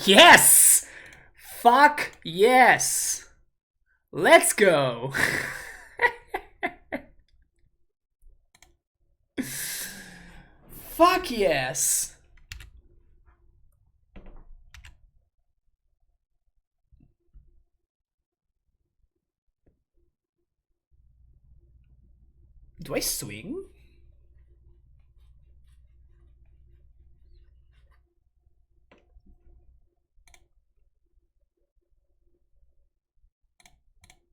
Yes! Fuck yes! Let's go! Fuck yes! Do I swing?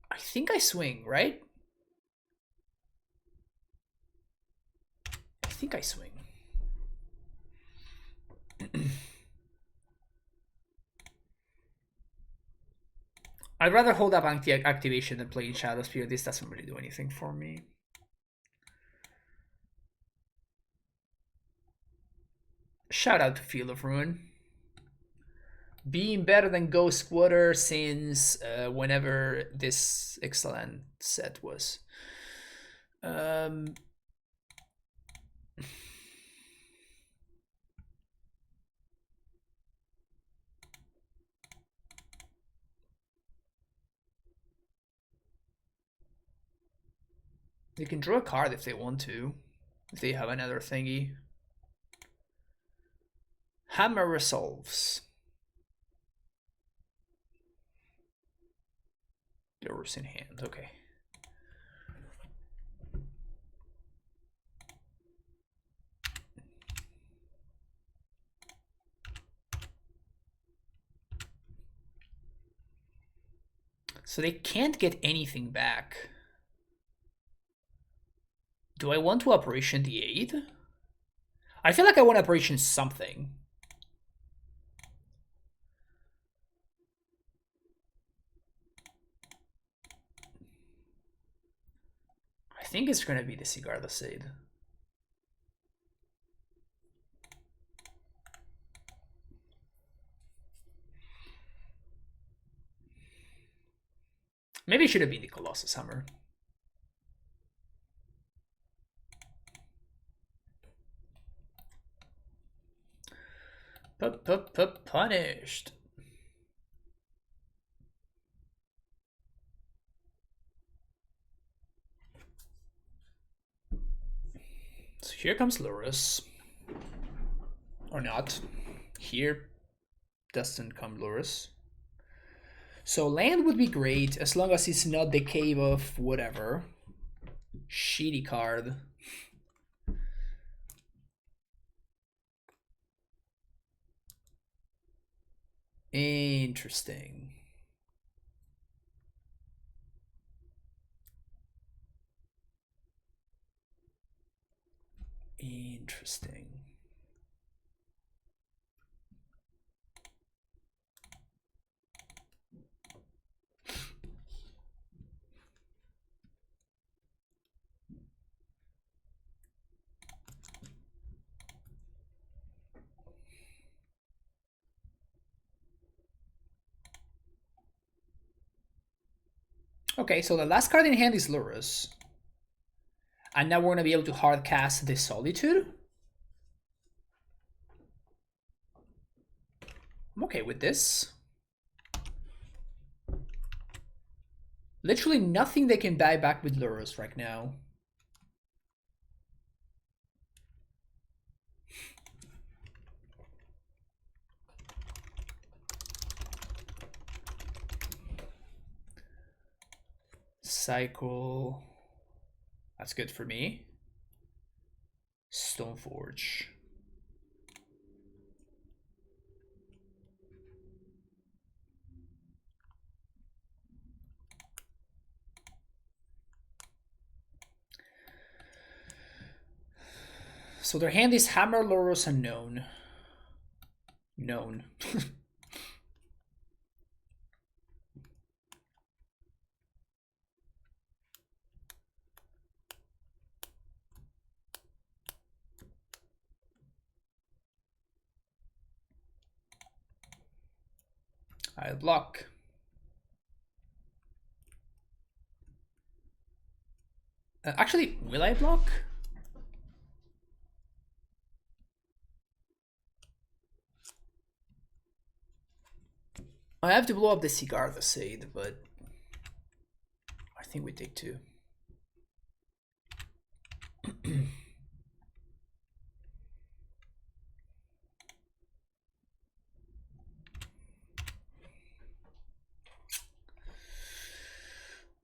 I think I swing, right? I think I swing. I'd rather hold up activation than play in Shadow Spear. This doesn't really do anything for me. Shout out to Field of Ruin. Being better than Ghost Quarter since whenever this excellent set was. They can draw a card if they want to. If they have another thingy. Hammer resolves. Lurrus in hand, okay. So they can't get anything back. Do I want to Operation the Aid? I feel like I want Operation something. I think it's gonna be the Cigarless Aid. Maybe it should have been the Colossus Hammer. Punished. So here comes Lurrus. Or not. Here doesn't come Lurrus. So land would be great as long as it's not the Cave of whatever. Shitty card. Interesting. Interesting. Okay, so the last card in hand is Lurrus. And now we're going to be able to hard cast the Solitude. I'm okay with this. Literally nothing they can buy back with Lurrus right now. Cycle. That's good for me. Stoneforge. So their hand is Hammer, Lurrus, and Known. Known. I'll block. Actually, will I block? I have to blow up the Cigar the Sade, but I think we take two.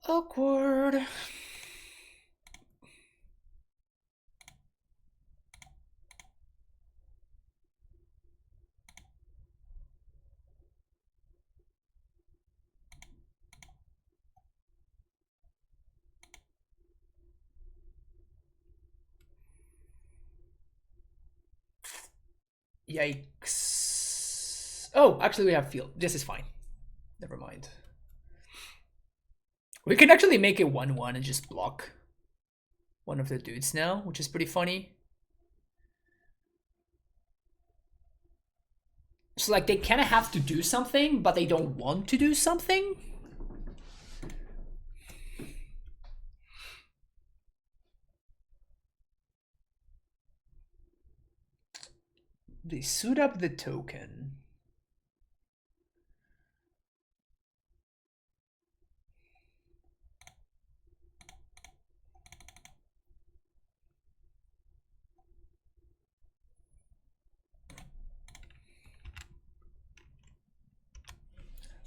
Awkward. Yikes. Oh, actually we have field. This is fine. Never mind. We can actually make it 1-1 and just block one of the dudes now, which is pretty funny. So like they kind of have to do something, but they don't want to do something. They suit up the token.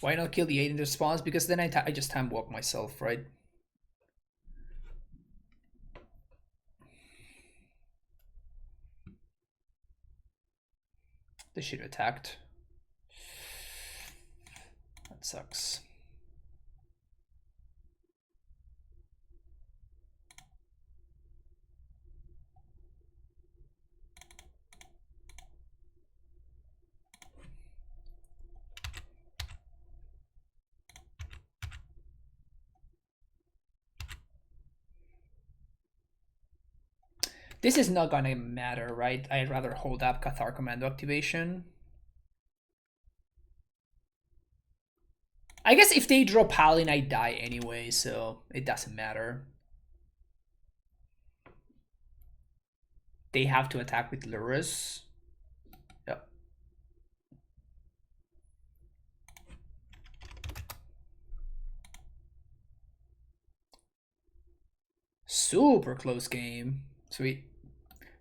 Why not kill the 8 in response? Because then I just time walk myself, right? They should have attacked. That sucks. This is not gonna matter, right? I'd rather hold up Cathar Commando activation. I guess if they draw Paladin, I die anyway, so it doesn't matter. They have to attack with Lurrus. Yep. Super close game. Sweet.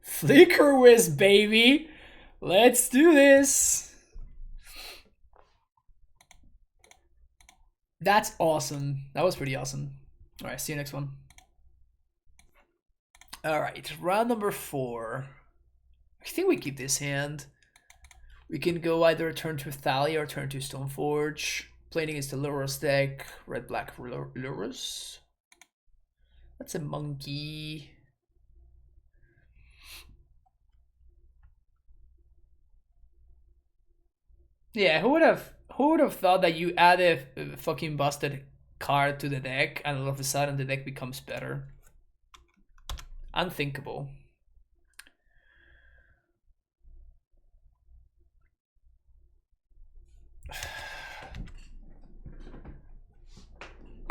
Flicker Whiz, baby! Let's do this! That's awesome. That was pretty awesome. Alright, see you next one. Alright, round number 4. I think we keep this hand. We can go either turn to Thalia or turn to Stoneforge. Playing against the Lurrus deck. Red-black Lurrus. That's a monkey. Yeah, who would have thought that you add a fucking busted card to the deck and all of a sudden the deck becomes better? Unthinkable.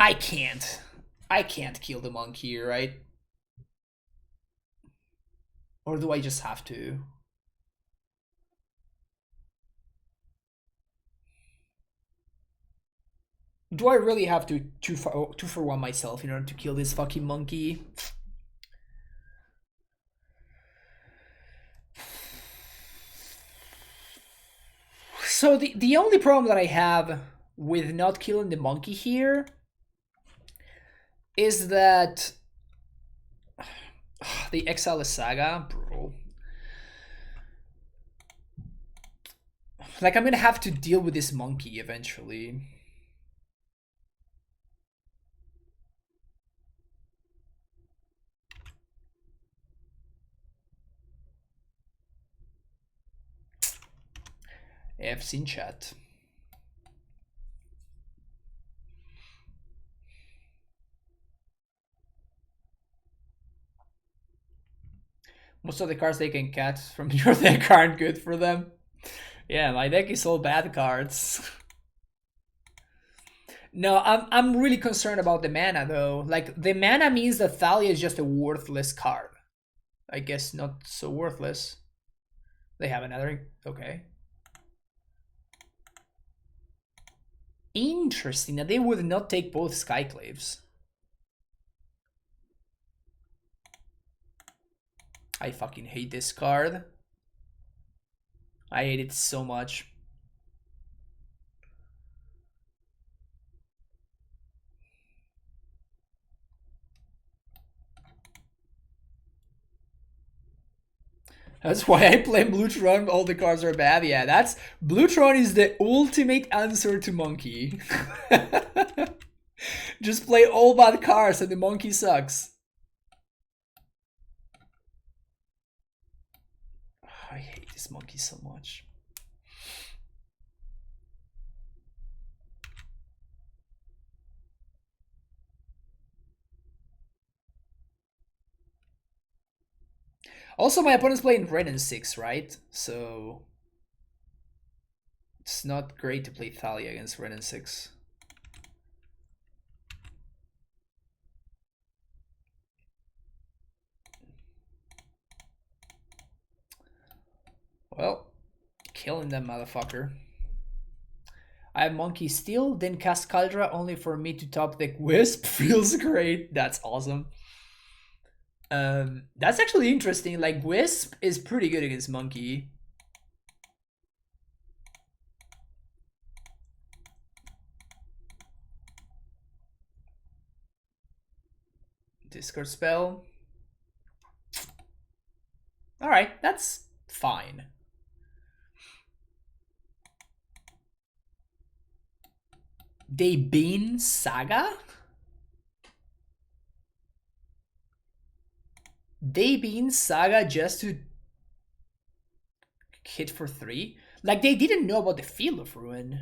I can't. I can't kill the monkey, right? Or do I just have to? Do I really have to two for one myself in order to kill this fucking monkey? So the only problem that I have with not killing the monkey here is that the exile the Saga, bro. Like I'm gonna have to deal with this monkey eventually. F's in chat. Most of the cards they can catch from your deck aren't good for them. Yeah, my deck is all bad cards. No, I'm really concerned about the mana though. Like the mana means that Thalia is just a worthless card. I guess not so worthless. They have another. Okay. Interesting that they would not take both Skyclaves. I fucking hate this card. I hate it so much. That's why I play Blutron. All the cards are bad. Yeah, that's Blutron is the ultimate answer to Monkey. Just play all bad cards and the Monkey sucks. I hate this Monkey so much. Also, my opponent's playing red and 6, right? So it's not great to play Thalia against red and 6. Well, killing them, motherfucker. I have Monkey Steel, then cast Caldra only for me to top deck Wisp. Feels great. That's awesome. That's actually interesting. Like, Wisp is pretty good against Monkey. Discard spell. Alright, that's fine. They been Saga? They been Saga just to hit for 3? Like, they didn't know about the Field of Ruin.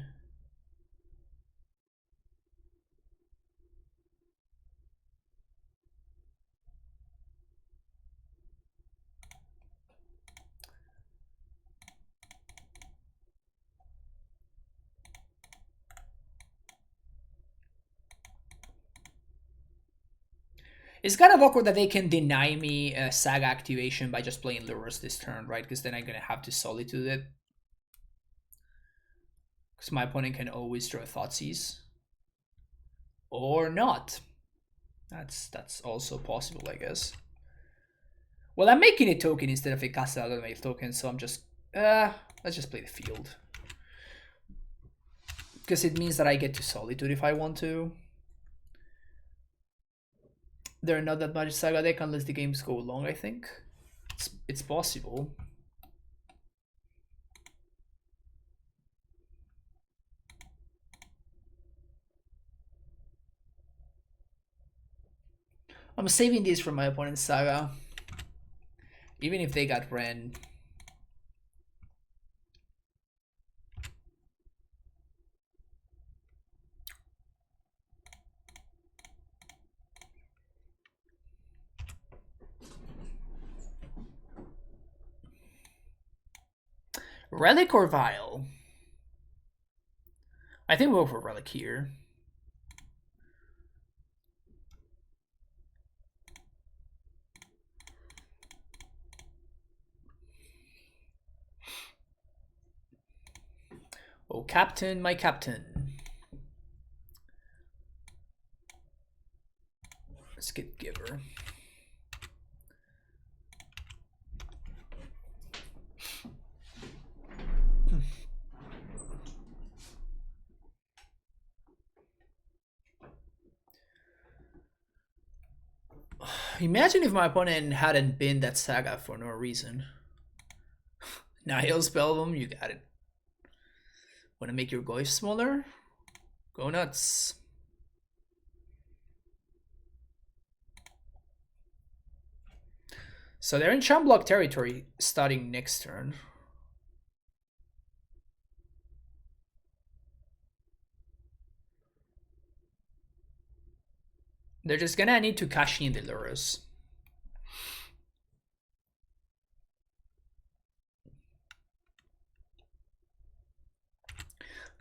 It's kind of awkward that they can deny me a Saga activation by just playing Lurrus this turn, right? Because then I'm gonna have to Solitude it. Because my opponent can always draw Thoughtseize. Or not. That's also possible, I guess. Well, I'm making a token instead of a Castle Automated token, so I'm just... let's just play the field. Because it means that I get to Solitude if I want to. There are not that much Saga deck unless the games go long, I think. It's possible. I'm saving this for my opponent's Saga. Even if they got Ren. Relic or Vial? I think we'll go for Relic here. Oh, captain, my captain. Let's get Giver. Imagine if my opponent hadn't been that Saga for no reason. Now he'll spell them, you got it. Wanna make your goif smaller? Go nuts. So they're in Charm Block territory starting next turn. They're just gonna need to cash in the Lurrus.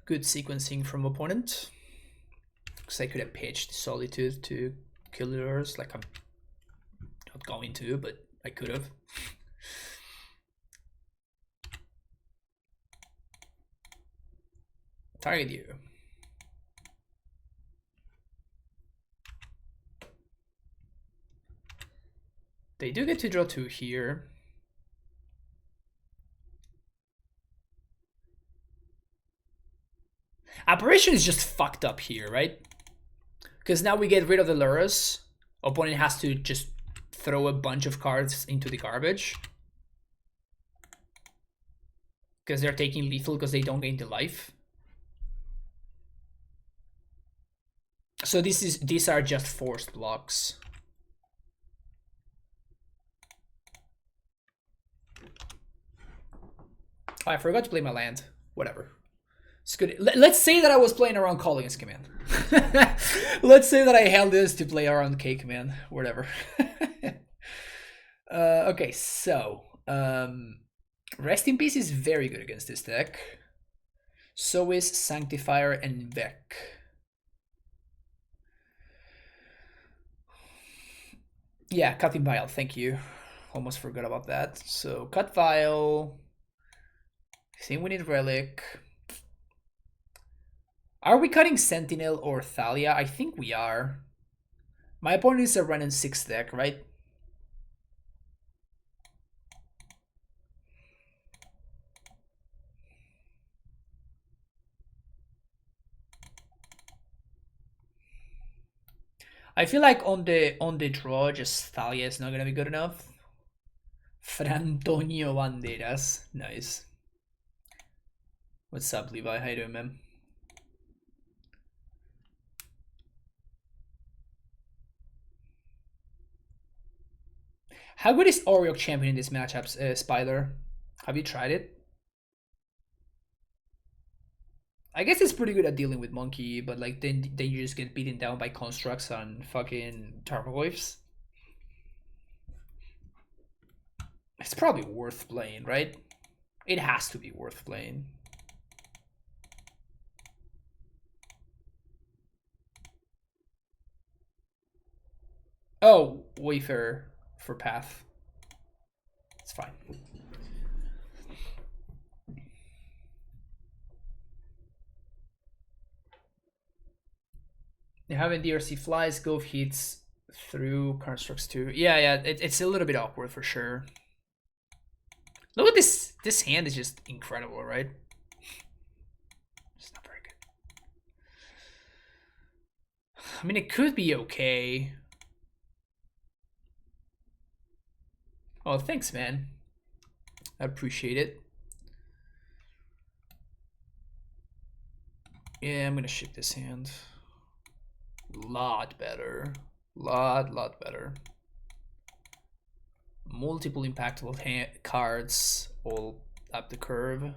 Good sequencing from opponent. Because I could have pitched Solitude to kill Lurrus, like I'm not going to, but I could have. Target you. They do get to draw 2 here. Apparition is just fucked up here, right? Because now we get rid of the Lurrus. Opponent has to just throw a bunch of cards into the garbage. Because they're taking lethal because they don't gain the life. So these are just forced blocks. Oh, I forgot to play my land. Whatever. It's good. Let's say that I was playing around Collins command. Let's say that I held this to play around K command. Whatever. Okay, so Rest in Peace is very good against this deck. So is Sanctifier and Vec. Yeah, Cutting Vial, thank you. Almost forgot about that. So Cut Vial. I think we need Relic. Are we cutting Sentinel or Thalia? I think we are. My opponent is a run and 6 deck, right? I feel like on the draw, just Thalia is not gonna be good enough. Frantonio Banderas, nice. What's up, Levi? How you doing, man? How good is Oriok champion in this matchup, Spider? Have you tried it? I guess it's pretty good at dealing with Monkey, but like then you just get beaten down by constructs on fucking Tarmogoyfs. It's probably worth playing, right? It has to be worth playing. Oh, Wayfarer for Path. It's fine. You haven't DRC flies, go hits through constructs too. Yeah, it's a little bit awkward for sure. Look at this. This hand is just incredible, right? It's not very good. I mean, it could be okay. Oh, thanks, man. I appreciate it. Yeah, I'm gonna ship this hand. Lot better. Lot better. Multiple impactful cards all up the curve.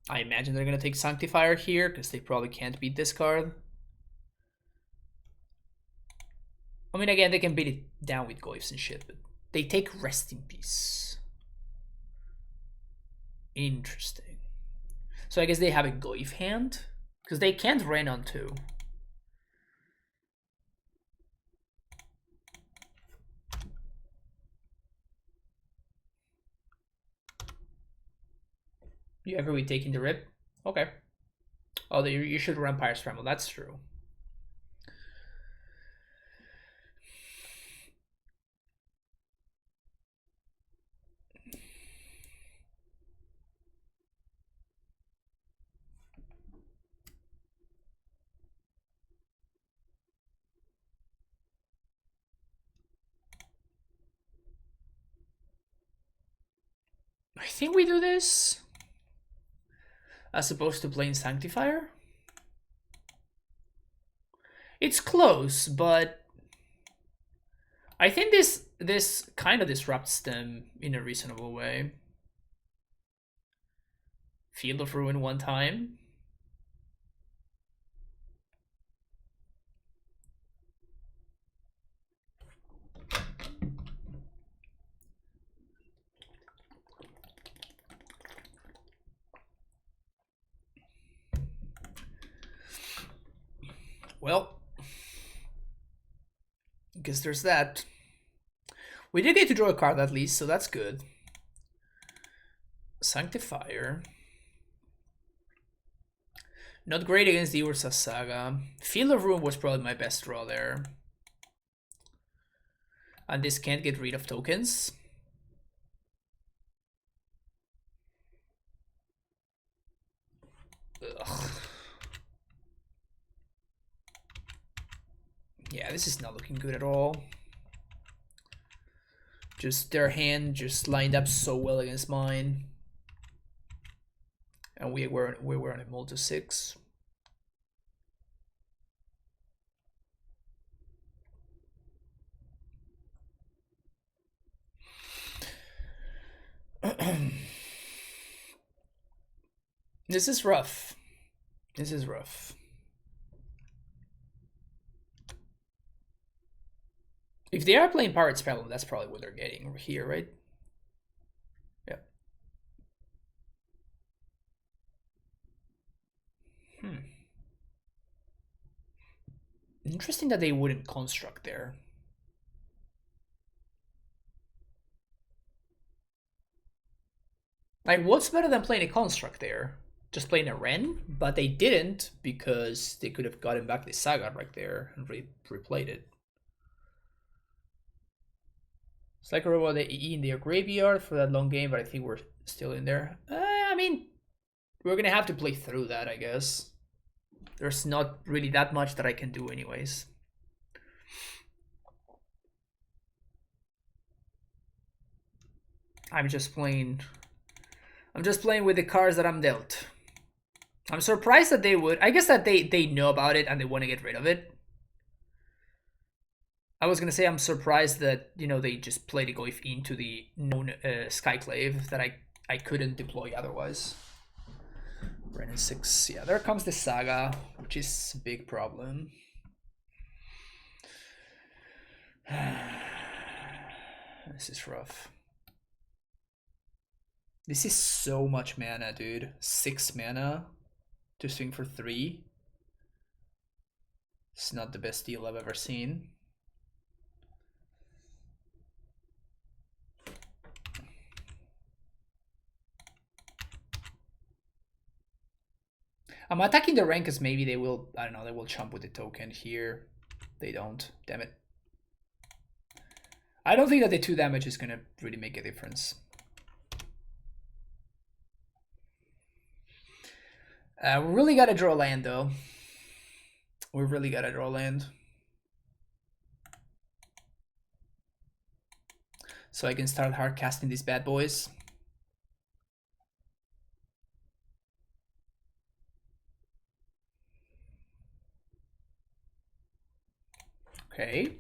I imagine they're gonna take Sanctifier here because they probably can't beat this card. I mean, again, they can beat it down with Goyfs and shit, but they take Rest in Peace. Interesting. So I guess they have a Goyf hand because they can't rain on 2. You agree with taking the rip? Okay. Oh, you should run Pyre Scramble. That's true. I think we do this as opposed to playing Sanctifier. It's close, but I think this kind of disrupts them in a reasonable way. Field of Ruin one time. Well, I guess there's that. We did get to draw a card at least, so that's good. Sanctifier. Not great against the Urza Saga. Field of Ruin was probably my best draw there. And this can't get rid of tokens. Ugh. Yeah, this is not looking good at all. Just their hand just lined up so well against mine. And we were on a multi 6. This is rough. This is rough. If they are playing Pirates Problem, that's probably what they're getting here, right? Yeah. Interesting that they wouldn't construct there. Like, what's better than playing a construct there? Just playing a Ren? But they didn't because they could have gotten back the Saga right there and replayed it. It's like about the EE in their graveyard for that long game, but I think we're still in there. I mean, we're gonna have to play through that, I guess. There's not really that much that I can do anyways. I'm just playing with the cards that I'm dealt. I'm surprised that they would. I guess that they know about it and they want to get rid of it. I was gonna say I'm surprised that they just played Goif into the known Skyclave that I couldn't deploy otherwise. Renin 6. Yeah, there comes the Saga, which is a big problem. This is rough. This is so much mana, dude. 6 mana to swing for 3. It's not the best deal I've ever seen. I'm attacking the rank because maybe they will, I don't know, they will chump with the token here. They don't. Damn it. I don't think that the 2 damage is going to really make a difference. We really got to draw land, though. We really got to draw land. So I can start hard casting these bad boys. Okay.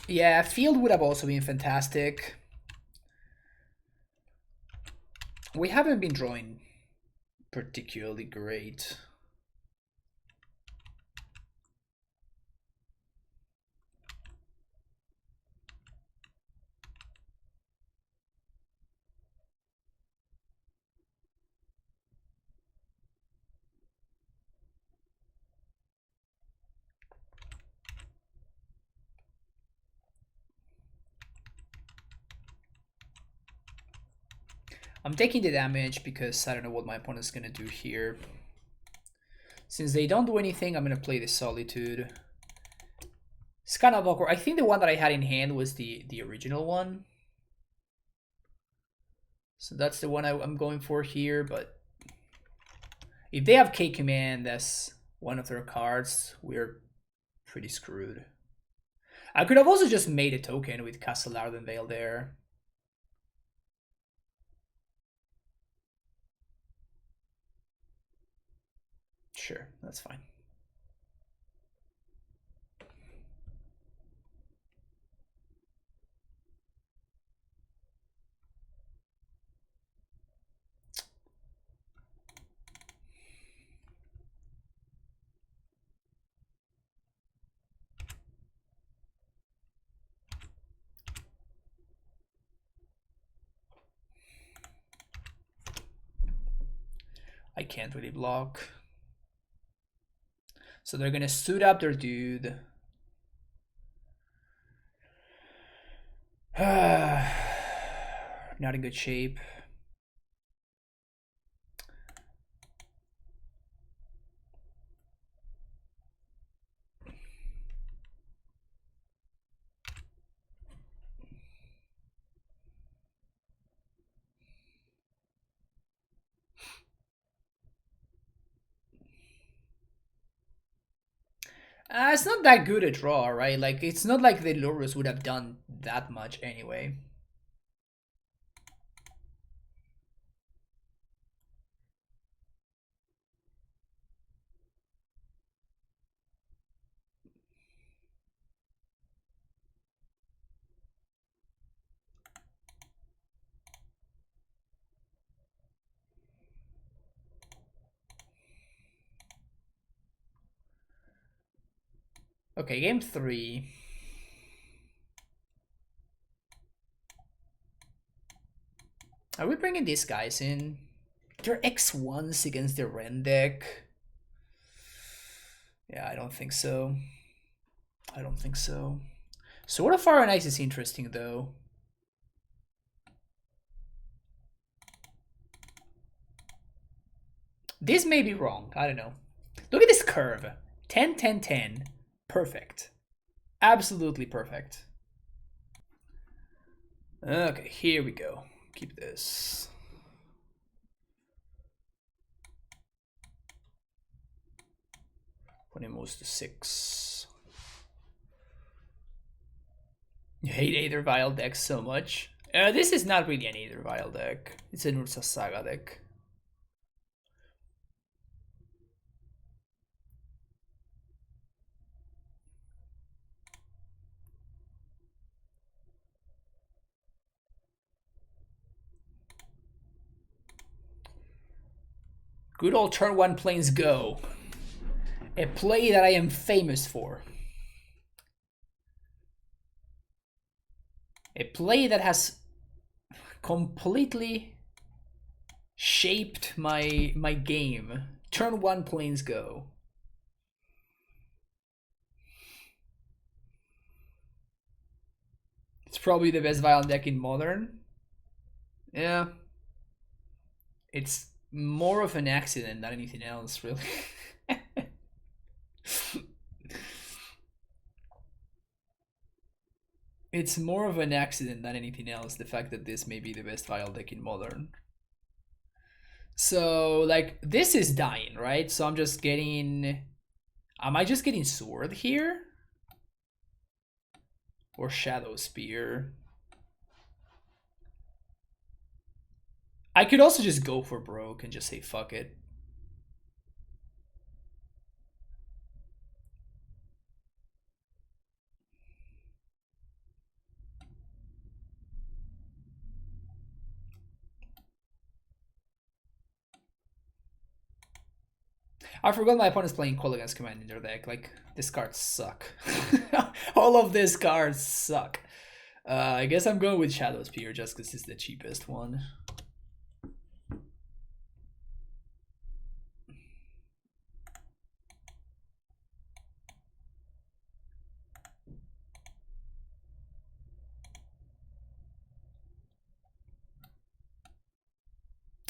Yeah, field would have also been fantastic. We haven't been drawing particularly great. I'm taking the damage because I don't know what my opponent's gonna do here. Since they don't do anything, I'm gonna play the Solitude. It's kind of awkward. I think the one that I had in hand was the original one. So that's the one I'm going for here, but if they have K Command as one of their cards, we're pretty screwed. I could have also just made a token with Castle Ardenvale there. Sure, that's fine. I can't really block. So they're gonna suit up their dude. Not in good shape. It's not that good a draw, right? Like, it's not like the Lurrus would have done that much anyway. Okay, game 3. Are we bringing these guys in? They're X1s against the Ren deck. Yeah, I don't think so. I don't think so. Sword of Fire and Ice is interesting, though. This may be wrong. I don't know. Look at this curve. 10, 10, 10. Perfect. Absolutely perfect. Okay, here we go. Keep this. When it moves to 6. You hate Aether Vial deck so much. This is not really an Aether Vial deck. It's an Urza Saga deck. Good old turn 1 planes go. A play that I am famous for. A play that has completely shaped my game. Turn 1 planes go. It's probably the best Violent deck in Modern. Yeah. It's more of an accident than anything else, really. It's more of an accident than anything else, the fact that this may be the best Vial deck in Modern. So, like, this is dying, right? So I'm just getting... Am I just getting Sword here? Or Shadow Spear? I could also just go for broke and just say fuck it. I forgot my opponent's playing Kolaghan's Command in their deck. Like, these cards suck. All of these cards suck. I guess I'm going with Shadow Spear just because it's the cheapest one.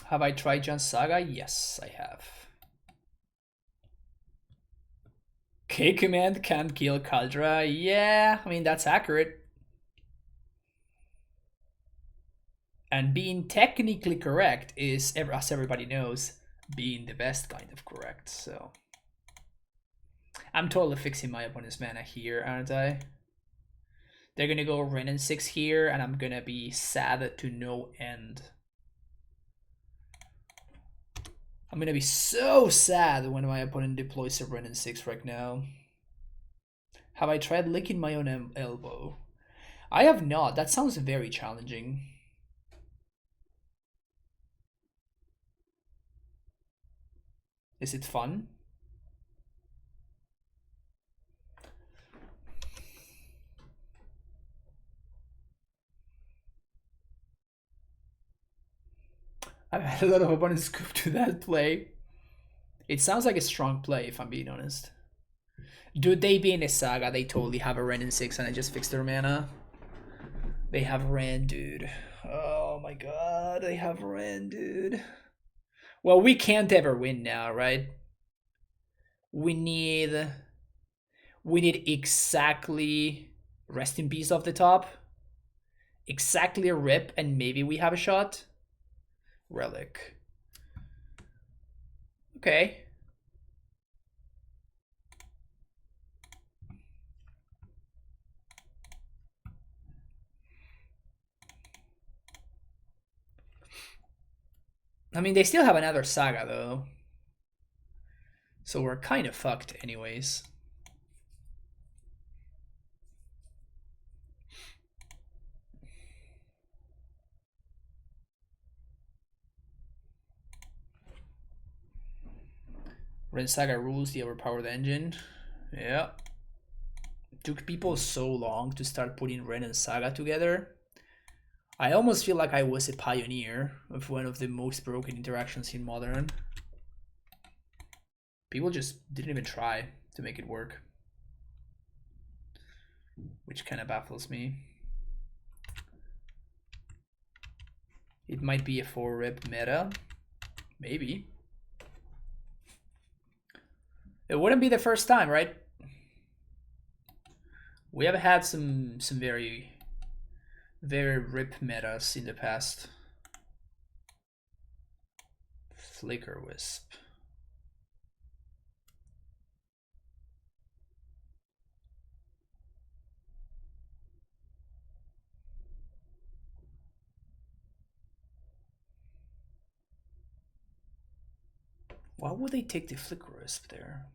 Have I tried Jan Saga? Yes, I have. K command can kill Kaldra. Yeah, I mean, that's accurate. And being technically correct is, as everybody knows, being the best kind of correct. So I'm totally fixing my opponent's mana here, aren't I? They're gonna go Renin 6 here, and I'm gonna be sad to no end. I'm gonna be so sad when my opponent deploys a Renin 6 right now. Have I tried licking my own elbow? I have not. That sounds very challenging. Is it fun? I've had a lot of opponents scoop to that play. It sounds like a strong play, if I'm being honest. Dude, they be in a Saga, they totally have a Ren in 6 and I just fixed their mana. They have Ren, dude. Oh my god, they have Ren, dude. Well, we can't ever win now, right? We need exactly rest in peace off the top. Exactly a rip, and maybe we have a shot. Relic. Okay. I mean, they still have another Saga, though. So we're kind of fucked anyways. Ren Saga rules the overpowered engine. Yeah. Took people so long to start putting Ren and Saga together. I almost feel like I was a pioneer of one of the most broken interactions in Modern. People just didn't even try to make it work. Which kind of baffles me. It might be a 4-rip meta. Maybe. It wouldn't be the first time, right? We have had some very rip metas in the past. Flicker Wisp. Why would they take the Flicker Wisp there?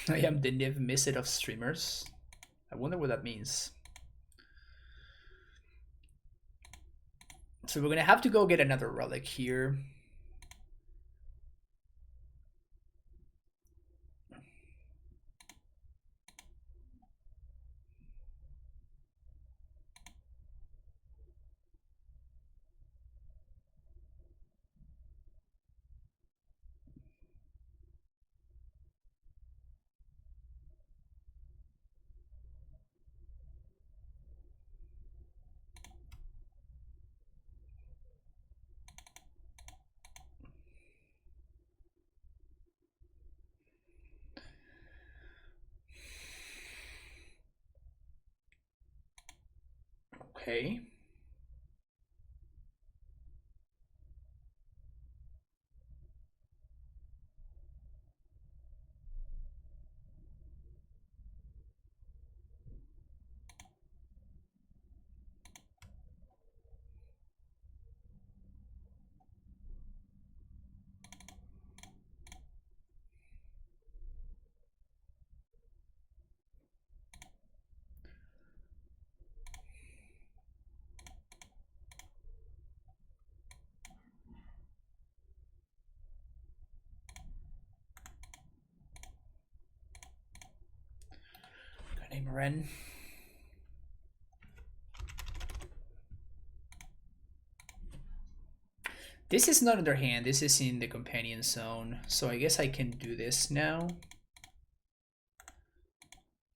I am the Niv Misset of streamers. I wonder what that means. So we're gonna have to go get another relic here. Okay. Name Ren. This is not in their hand, this is in the companion zone. So I guess I can do this now.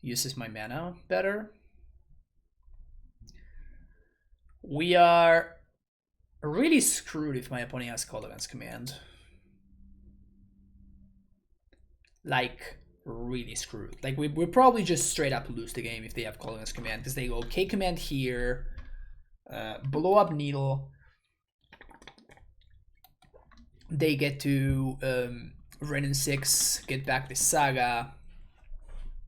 Uses my mana better. We are really screwed if my opponent has Kolaghan's Command. Like, really screwed. Like, we'll probably just straight up lose the game if they have Kolaghan's Command, because they go K Command here, blow up Needle. They get to Renin 6, get back the Saga.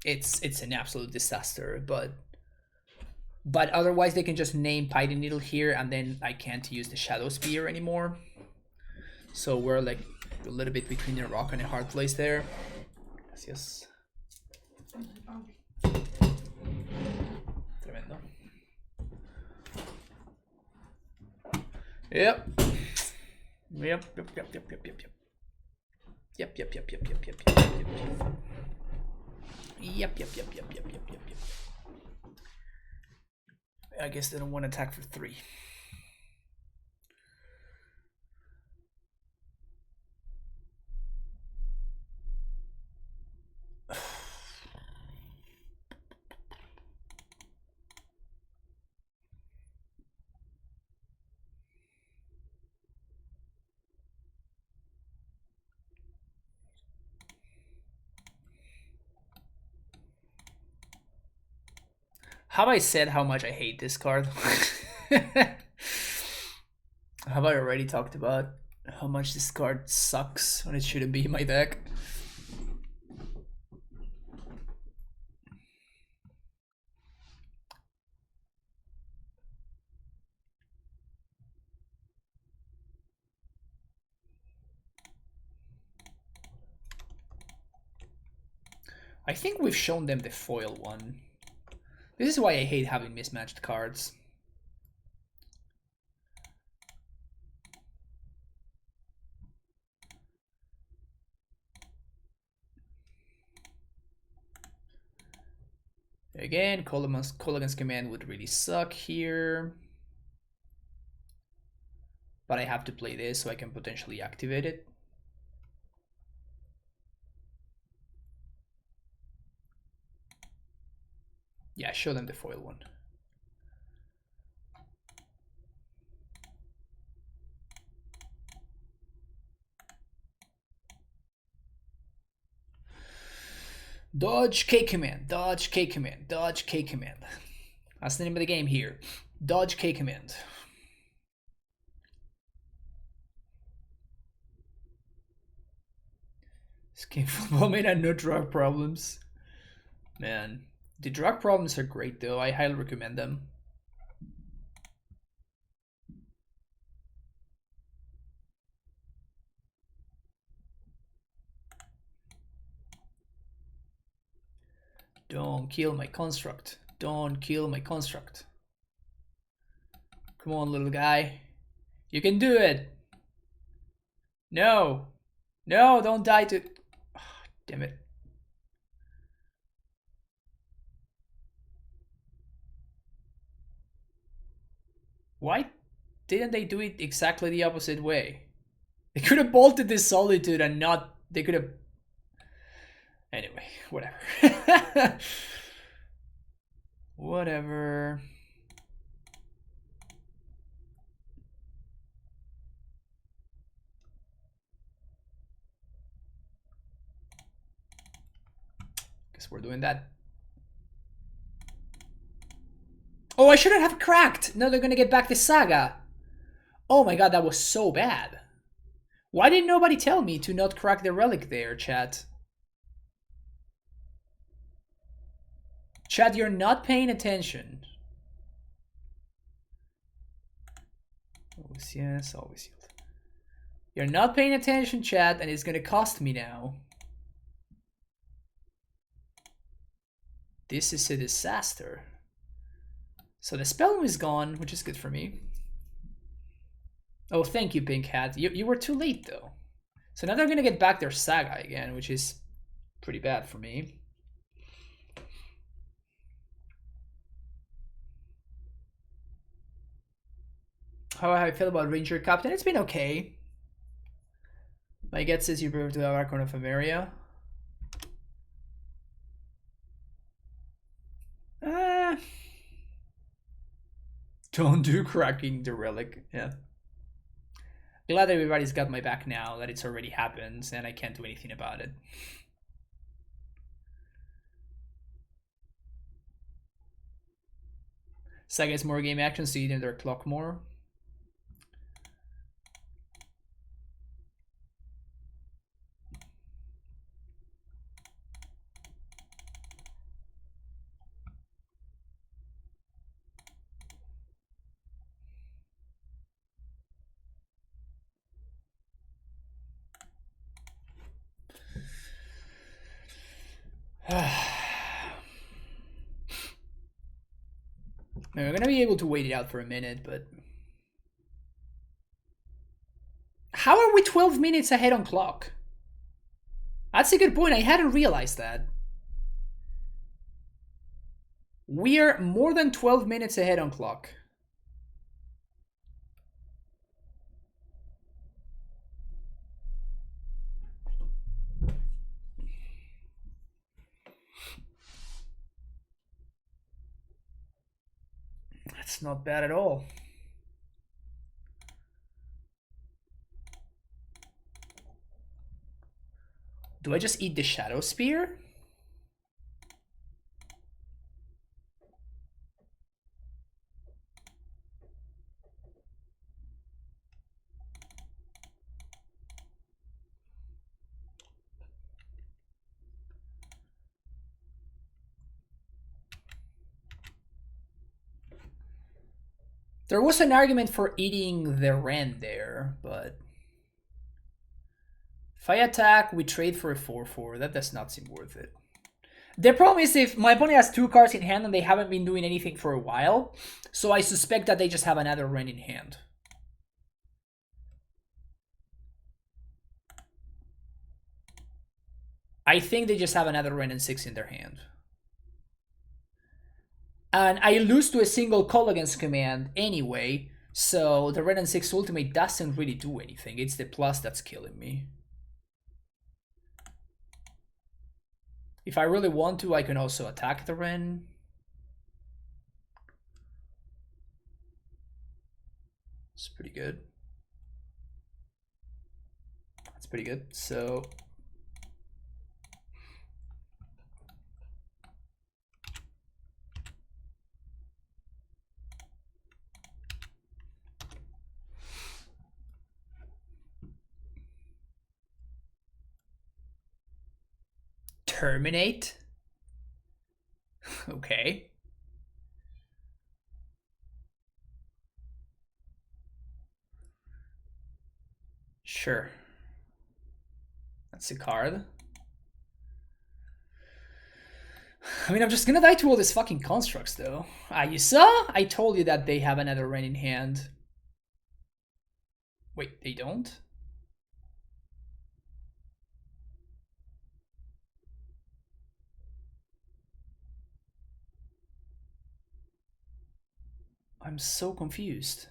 It's an absolute disaster, but otherwise they can just name Python Needle here, and then I can't use the Shadow Spear anymore. So we're like a little bit between a rock and a hard place there. Yes. Tremendo. Yep. Yep. I guess they don't want to attack for 3. Have I said how much I hate this card? Have I already talked about how much this card sucks when it shouldn't be in my deck? I think we've shown them the foil one. This is why I hate having mismatched cards. Again, Kolaghan's Command would really suck here. But I have to play this so I can potentially activate it. Yeah, show them the foil one. Dodge K command, dodge K command, dodge K command. That's the name of the game here. Dodge K command. Skin football made and no drug problems. Man, the drug problems are great though. I highly recommend them. Don't kill my construct. Don't kill my construct. Come on, little guy. You can do it. No. No, don't die to... Oh, damn it. Why didn't they do it exactly the opposite way? They could have bolted this Solitude and not... They could have... Anyway, whatever. Whatever. Guess we're doing that. Oh, I shouldn't have cracked! No, they're gonna get back the Saga. Oh my god, that was so bad. Why did nobody tell me to not crack the relic there, chat? Chat, you're not paying attention. Always yes, always yes. You're not paying attention, chat, and it's gonna cost me now. This is a disaster. So the spell is gone, which is good for me. Oh, thank you, Pink Hat. You were too late, though. So now they're gonna get back their Saga again, which is pretty bad for me. how I feel about Ranger Captain. It's been okay. My guess says you prefer to have Archon of Ephemerate. Don't do cracking the relic. Yeah. Glad everybody's got my back now that it's already happened and I can't do anything about it. Saga is more game action, so you need their clock more. We're gonna be able to wait it out for a minute, but how are we 12 minutes ahead on clock? That's a good point. I hadn't realized that. We're more than 12 minutes ahead on clock. That's not bad at all. Do I just eat the Shadow Spear? There was an argument for eating the Ren there, but if I attack, we trade for a 4/4. That does not seem worth it. The problem is if my opponent has 2 cards in hand and they haven't been doing anything for a while, so I suspect that they just have another Ren in hand. I think they just have another Ren and 6 in their hand. And I lose to a single call against command anyway, so the Ren and 6 ultimate doesn't really do anything. It's the plus that's killing me. If I really want to, I can also attack the Ren. It's pretty good. That's pretty good. So terminate. Okay. Sure. That's a card. I mean, I'm just gonna die to all these fucking constructs, though. You saw? I told you that they have another Ren in hand. Wait, they don't? I'm so confused.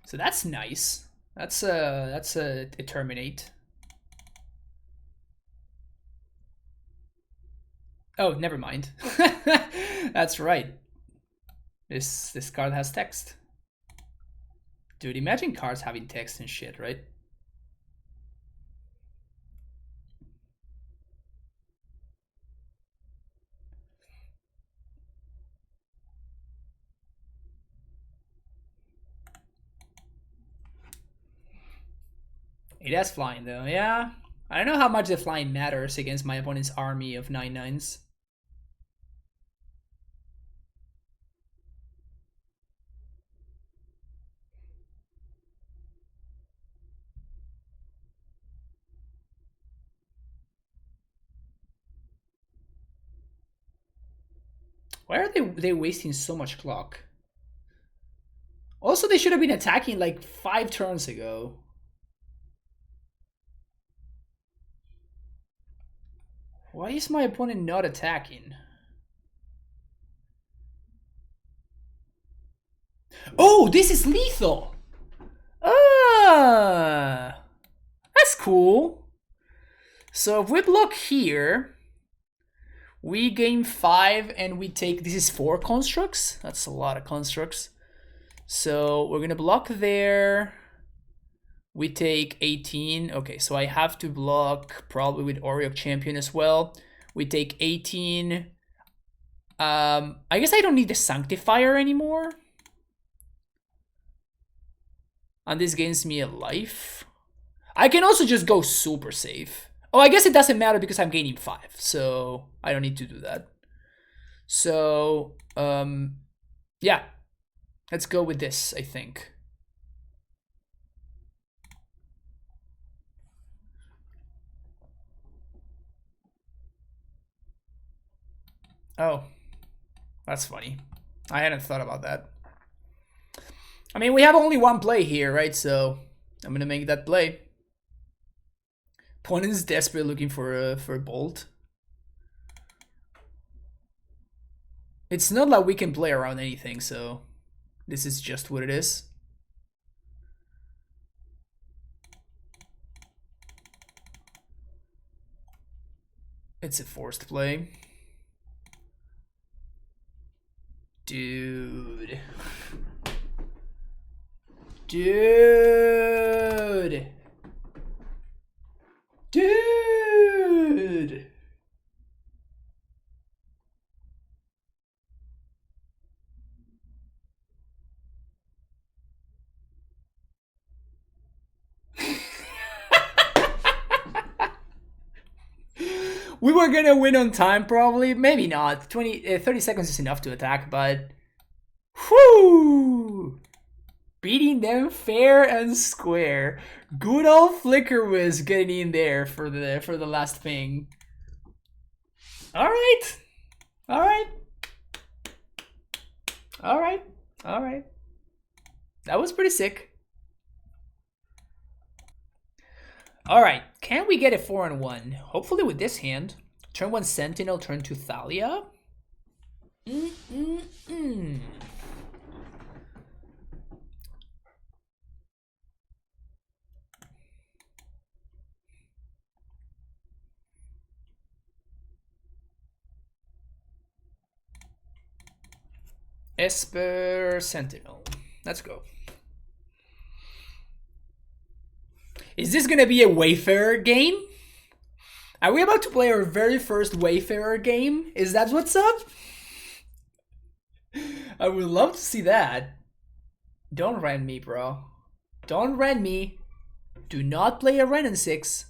So that's nice. That's a terminate. Oh, never mind. That's right. This card has text. Dude, imagine cards having text and shit, right? It has flying though, yeah. I don't know how much the flying matters against my opponent's army of 9/9s. Why are they wasting so much clock? Also, they should have been attacking like 5 turns ago. Why is my opponent not attacking? Oh, this is lethal! Ah, that's cool. So if we block here, we gain 5 and we take... This is 4 constructs? That's a lot of constructs. So we're gonna block there. We take 18. Okay, so I have to block probably with Oriok Champion as well. We take 18. I guess I don't need the Sanctifier anymore. And this gains me a life. I can also just go super safe. Oh, I guess it doesn't matter because I'm gaining 5. So I don't need to do that. So, yeah. Let's go with this, I think. Oh, that's funny. I hadn't thought about that. I mean, we have only one play here, right? So I'm gonna make that play. Opponent's desperate looking for a bolt. It's not like we can play around anything, so this is just what it is. It's a forced play. Dude. Dude. Dude. We were gonna win on time probably, maybe not. 30 seconds is enough to attack, but whoo! Beating them fair and square. Good old Flicker was getting in there for the last thing. All right. All right. All right. All right. That was pretty sick. All right. Can we get a 4-1? Hopefully with this hand. Turn 1 Sentinel, turn 2 Thalia. Esper Sentinel. Let's go. Is this gonna be a Wayfarer game? Are we about to play our very first Wayfarer game? Is that what's up? I would love to see that. Don't ran me, bro. Don't ran me. Do not play a Ren in 6.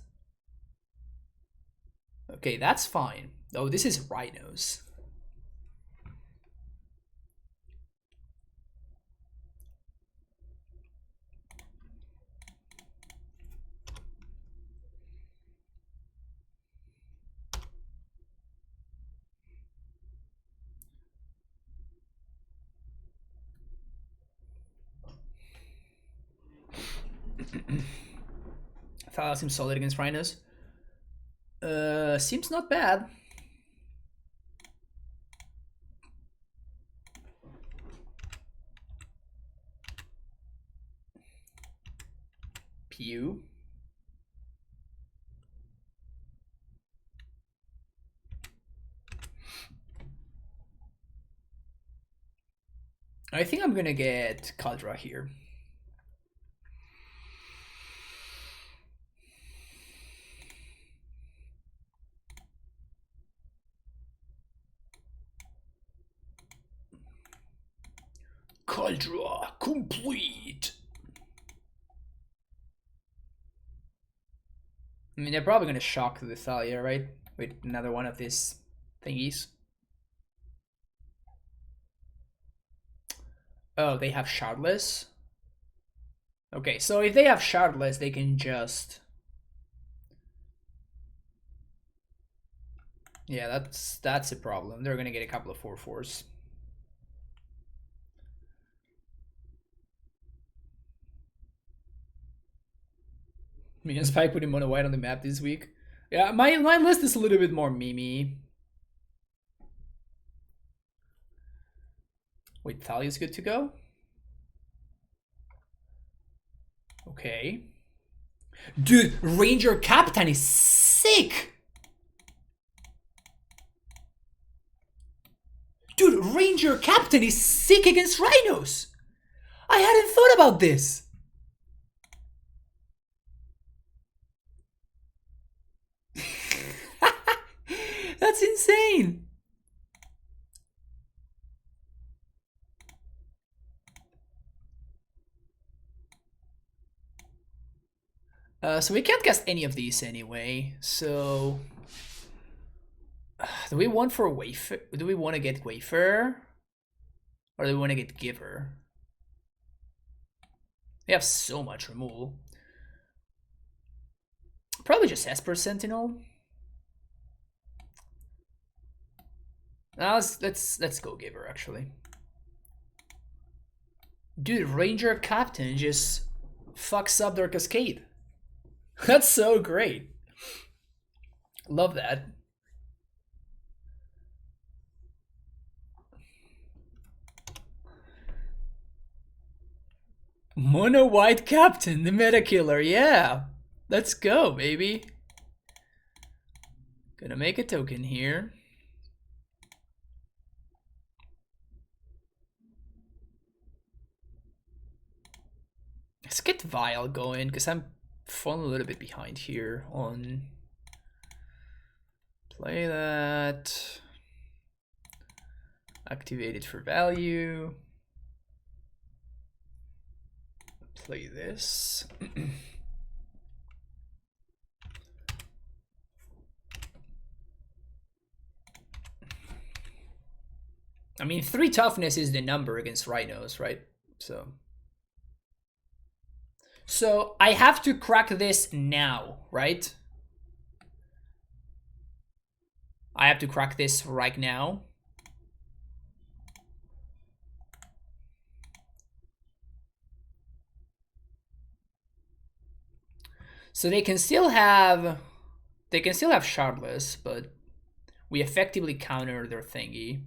Okay, that's fine. Oh, this is Rhinos. Thalia seems solid against Rhinos. Seems not bad. Pew. I think I'm gonna get Kadra here. Kadra complete. I mean, they're probably gonna shock the Thalia, right? With another one of these thingies. Oh, they have Shardless? Okay, so if they have Shardless, they can just... Yeah, that's a problem. They're gonna get a couple of 4/4s. Me and Spike putting mono white on the map this week. Yeah, my list is a little bit more memey. Wait, Thalia's good to go? Okay. Dude, Ranger Captain is sick! Dude, Ranger Captain is sick against Rhinos! I hadn't thought about this! That's insane! So we can't cast any of these anyway, so... Do we want for Wafer? Do we want to get Wafer? Or do we want to get Giver? We have so much removal. Probably just Esper Sentinel. Now let's go Giver actually. Dude, Ranger Captain just fucks up their Cascade. That's so great. Love that. Mono White Captain, the meta killer, yeah. Let's go, baby. Gonna make a token here. Let's get Vial going, because I'm falling a little bit behind here on... Play that. Activate it for value. Play this. I mean, 3 toughness is the number against Rhinos, right? So I have to crack this now, right? I have to crack this right now. So they can still have Shardless, but we effectively counter their thingy.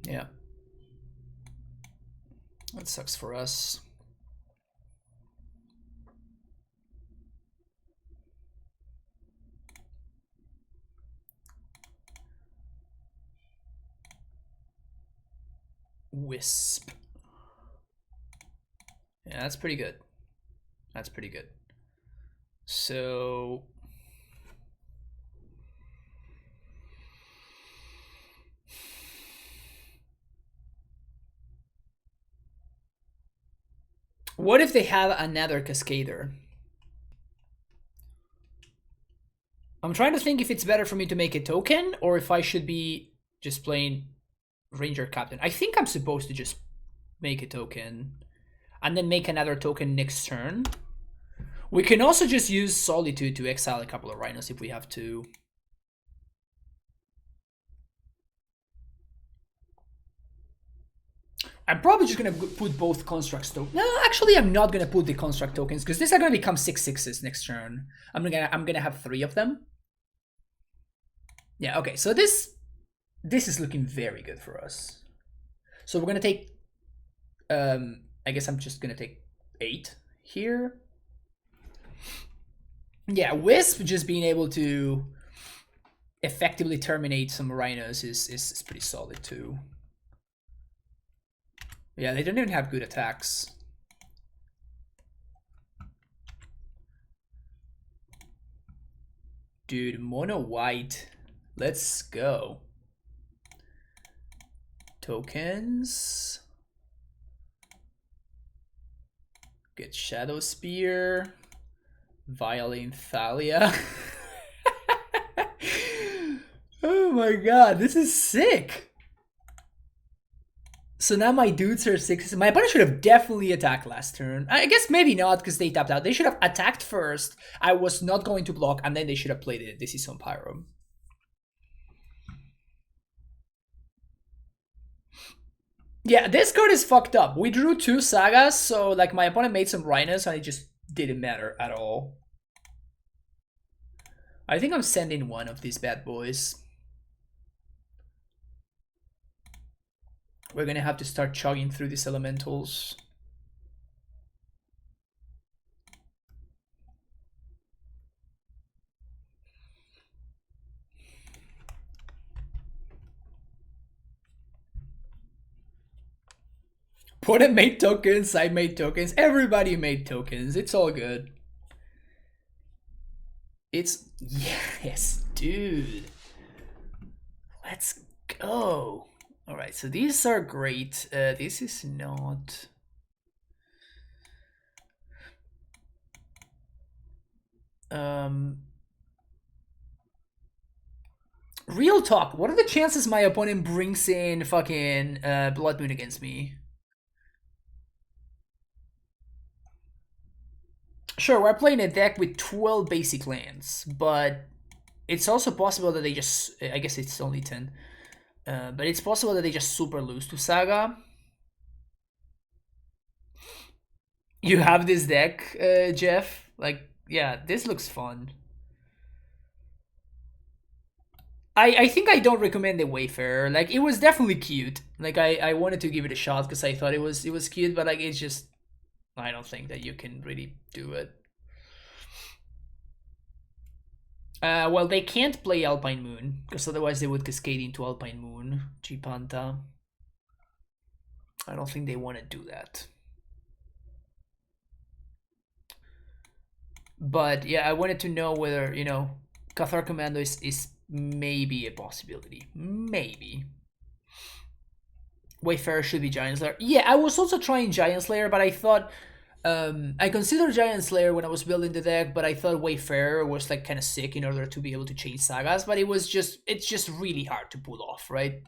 Yeah. That sucks for us. Wisp. Yeah, that's pretty good. That's pretty good. So what if they have another Cascader? I'm trying to think if it's better for me to make a token or if I should be just playing Ranger Captain. I think I'm supposed to just make a token and then make another token next turn. We can also just use Solitude to exile a couple of Rhinos if we have to. I'm probably just gonna put both constructs tokens. No, actually, I'm not gonna put the construct tokens because these are gonna become 6/6s next turn. I'm gonna have 3 of them. Yeah. Okay. So this is looking very good for us. So we're gonna take. I guess I'm just gonna take 8 here. Yeah, Wisp just being able to effectively terminate some Rhinos is pretty solid too. Yeah, they don't even have good attacks. Dude, mono white. Let's go. Tokens. Get Shadow Spear. Violate Thalia. Oh my god, this is sick. So now my dudes are 6. My opponent should have definitely attacked last turn. I guess maybe not because they tapped out. They should have attacked first. I was not going to block, and then they should have played it. This is on Pyro. Yeah, this card is fucked up. We drew 2 Sagas, so like my opponent made some Rhinos and it just didn't matter at all. I think I'm sending one of these bad boys. We're gonna have to start chugging through these elementals. Opponent made tokens, I made tokens, everybody made tokens, it's all good. It's, yes, dude. Let's go. Alright, so these are great. This is not... Real talk, what are the chances my opponent brings in fucking Blood Moon against me? Sure, we're playing a deck with 12 basic lands, but it's also possible that they just... I guess it's only 10. But it's possible that they just super lose to Saga. You have this deck, Jeff? Like, yeah, this looks fun. I think I don't recommend the Wayfarer. Like, it was definitely cute. Like, I wanted to give it a shot because I thought it was cute, but like, it's just... I don't think that you can really do it. Well, they can't play Alpine Moon, because otherwise they would cascade into Alpine Moon. G-Panta. I don't think they want to do that. But yeah, I wanted to know whether, you know, Cathar Commando is maybe a possibility. Maybe. Wayfarer should be Giant Slayer. Yeah, I was also trying Giant Slayer, but I thought... I considered Giant Slayer when I was building the deck, but I thought Wayfarer was like kind of sick in order to be able to change sagas, but it's just really hard to pull off, right?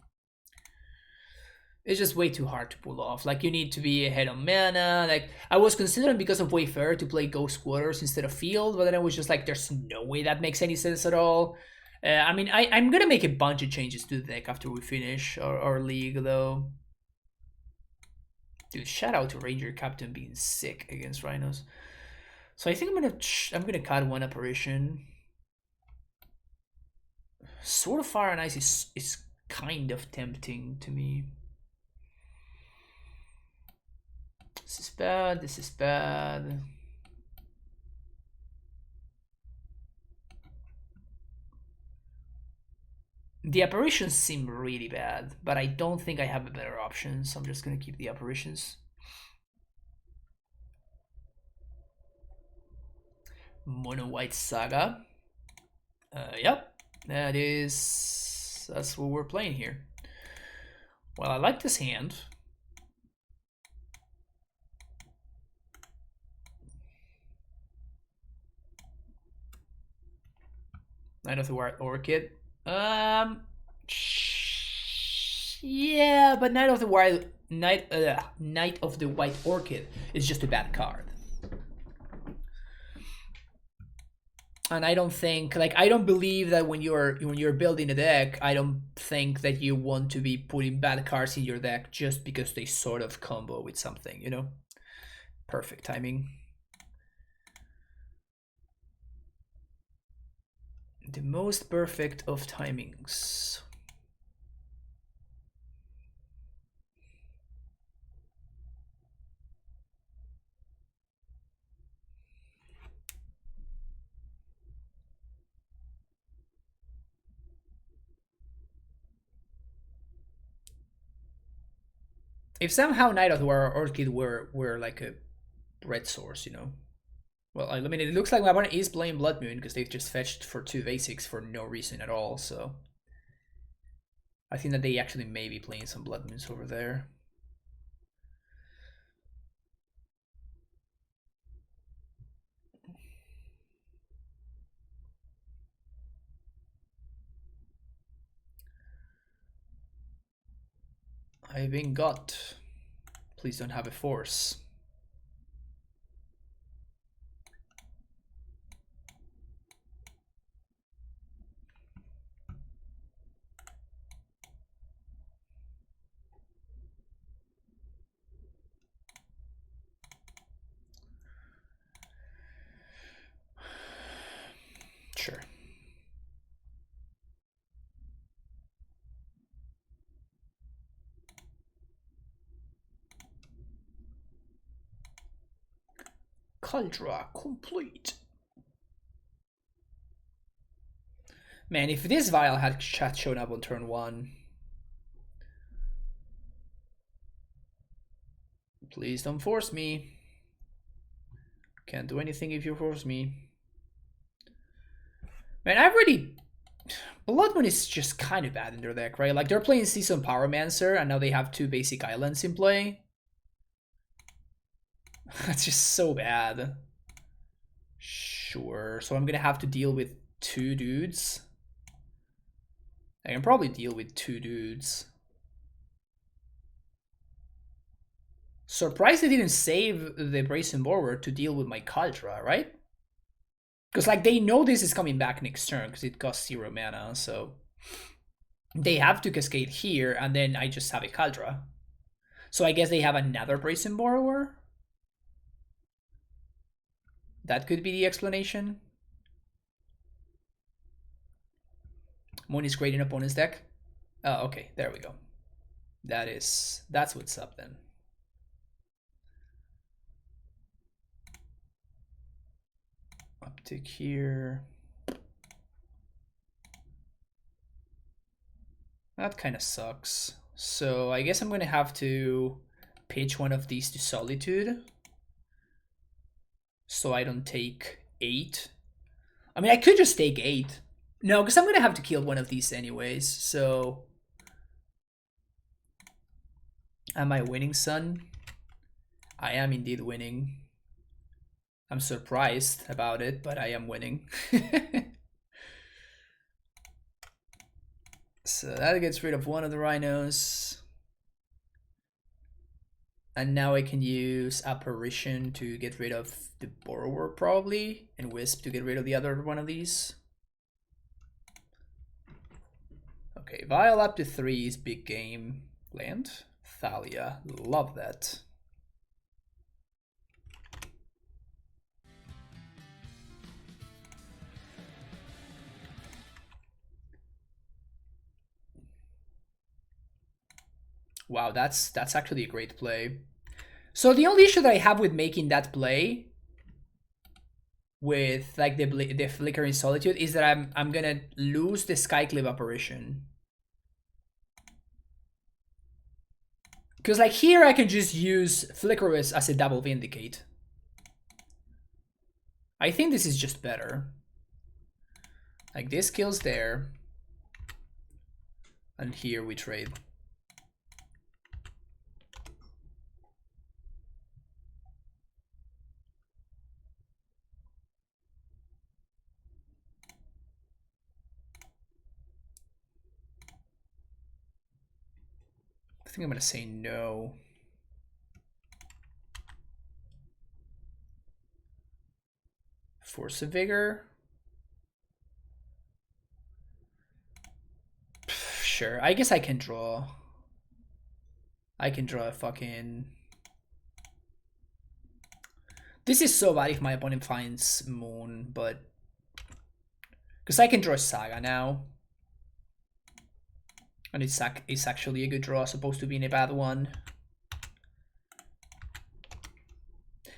It's just way too hard to pull off. Like, you need to be ahead on mana. Like, I was considering because of Wayfarer to play Ghost Quarters instead of Field, but then I was just like, there's no way that makes any sense at all. I mean, I'm gonna make a bunch of changes to the deck after we finish our league, though. Dude, shout out to Ranger Captain being sick against Rhinos. So I think I'm gonna cut one apparition. Sword of Fire and Ice is kind of tempting to me. This is bad. This is bad. The apparitions seem really bad, but I don't think I have a better option, so I'm just gonna keep the apparitions. Mono White Saga. Yep, that's what we're playing here. Well, I like this hand. Knight of the White Orchid. Yeah, but Knight of the White Orchid is just a bad card. And I don't think, like, I don't believe that when you're building a deck, I don't think that you want to be putting bad cards in your deck just because they sort of combo with something, you know? Perfect timing. The most perfect of timings. If somehow Knight of the White Orchid were like a red source, you know? Well, I mean, it looks like my opponent is playing Blood Moon because they've just fetched for 2 basics for no reason at all, so... I think that they actually may be playing some Blood Moons over there. I've been got. Please don't have a force. Caldra complete. Man, if this vial had shown up on turn 1. Please don't force me. Can't do anything if you force me. Man, I really... Blood Moon is just kind of bad in their deck, right? Like, they're playing Season Pyromancer, and now they have 2 basic islands in play. That's just so bad. Sure, so I'm gonna have to deal with 2 dudes. I can probably deal with 2 dudes. Surprised they didn't save the Brazen Borrower to deal with my Caldra, right? Because, like, they know this is coming back next turn because it costs 0 mana, so... They have to Cascade here, and then I just have a Caldra. So I guess they have another Brazen Borrower? That could be the explanation. Moon is great in opponent's deck. Oh, okay, there we go. That's what's up then. Uptick here. That kind of sucks. So I guess I'm going to have to pitch one of these to Solitude. So I don't take 8. I mean, I could just take 8. No, because I'm going to have to kill one of these anyways. So am I winning, son? I am indeed winning. I'm surprised about it, but I am winning. So that gets rid of one of the Rhinos. And now I can use Apparition to get rid of the Borrower probably, and Wisp to get rid of the other one of these. Okay, Vial up to 3 is big game. Land. Thalia. Love that. Wow, that's actually a great play. So the only issue that I have with making that play with like the Flickering Solitude is that I'm gonna lose the Skyclave Apparition. Because like here I can just use Flickerous as a double Vindicate. I think this is just better. Like this kills there. And here we trade. I think I'm gonna say no. Force of Vigor. Sure, I guess I can draw. I can draw a fucking... This is so bad if my opponent finds Moon, but... Because I can draw Saga now. And it's actually a good draw, supposed to be a bad one.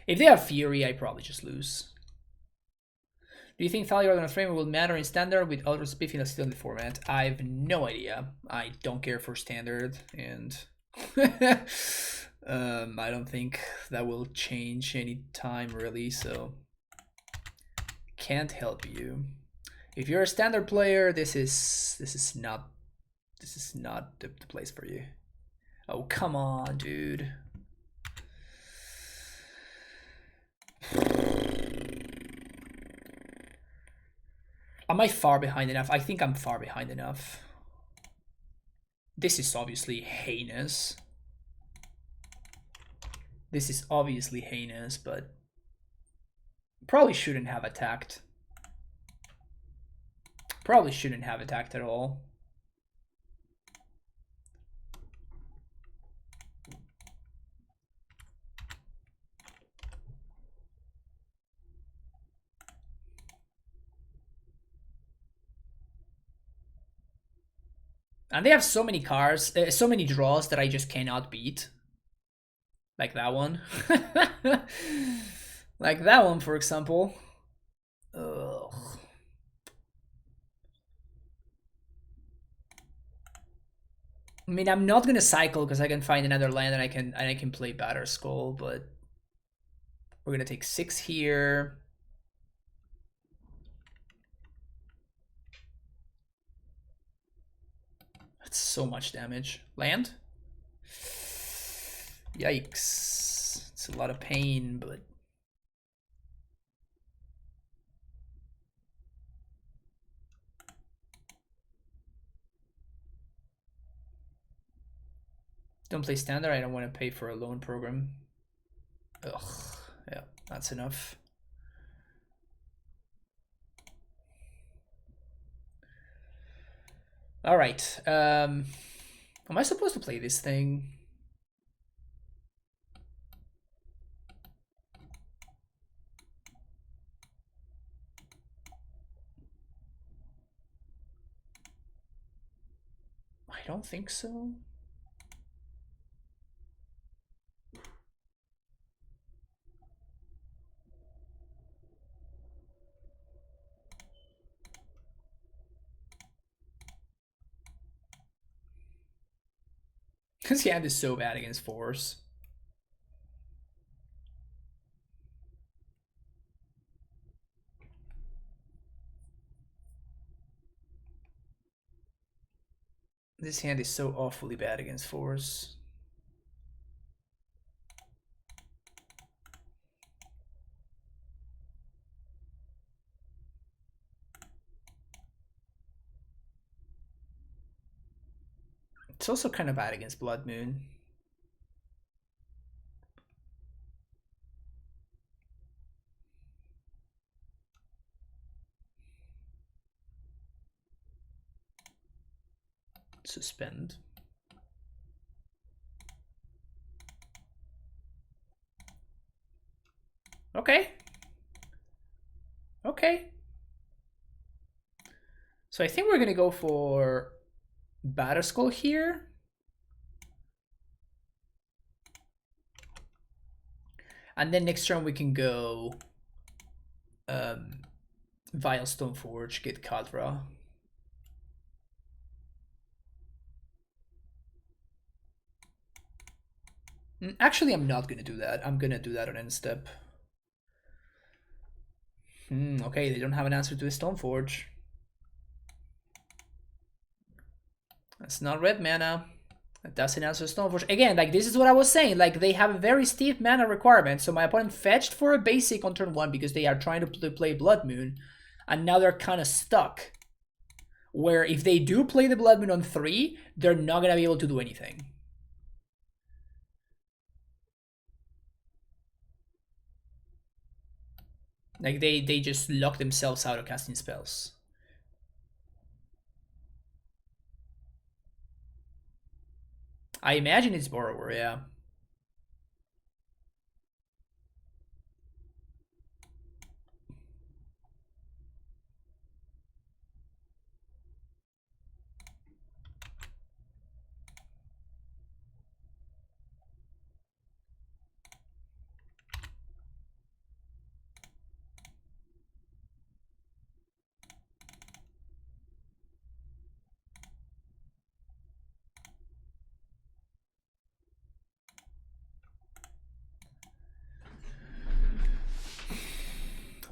If they have Fury, I probably just lose. Do you think Thalia or Frame will matter in Standard with other Spiffing still in the format? I have no idea. I don't care for Standard, and I don't think that will change any time really, so can't help you. If you're a Standard player, this is not the place for you. Oh, come on, dude. Am I far behind enough? I think I'm far behind enough. This is obviously heinous. This is obviously heinous, but probably shouldn't have attacked. Probably shouldn't have attacked at all. And they have so many cards, so many draws that I just cannot beat. Like that one. Like that one, for example. Ugh. I mean, I'm not gonna cycle because I can find another land and I can play Batter Skull, but we're gonna take 6 here. That's so much damage. Land? Yikes. It's a lot of pain, but don't play standard. I don't want to pay for a loan program. Ugh. Yeah, that's enough. All right. Am I supposed to play this thing? I don't think so. His hand is so bad against force. This hand is so awfully bad against force. It's also kind of bad against Blood Moon. Suspend. Okay. Okay. So I think we're gonna go for Batterskull here. And then next turn we can go Vile Stoneforge, get Kadra. Actually, I'm not gonna do that. I'm gonna do that on end step. Okay, they don't have an answer to the Stoneforge. That's not red mana. That doesn't answer Stoneforge. Again, like this is what I was saying. Like they have a very steep mana requirement. So my opponent fetched for a basic on turn 1 because they are trying to play Blood Moon. And now they're kind of stuck. Where if they do play the Blood Moon on 3, they're not going to be able to do anything. Like they just lock themselves out of casting spells. I imagine it's Borrower, yeah.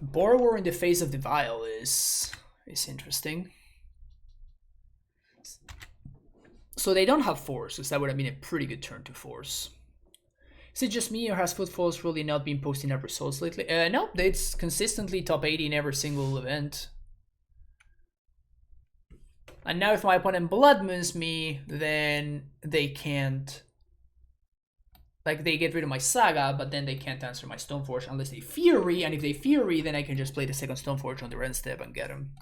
Borrower in the face of the Vial is interesting. So they don't have force, because that would have been a pretty good turn to force. Is it just me, or has Footfalls really not been posting up results lately? No, it's consistently top 80 in every single event. And now if my opponent Blood Moons me, then they can't... Like, they get rid of my Saga, but then they can't answer my Stoneforge unless they Fury, and if they Fury, then I can just play the second Stoneforge on the end step and get him.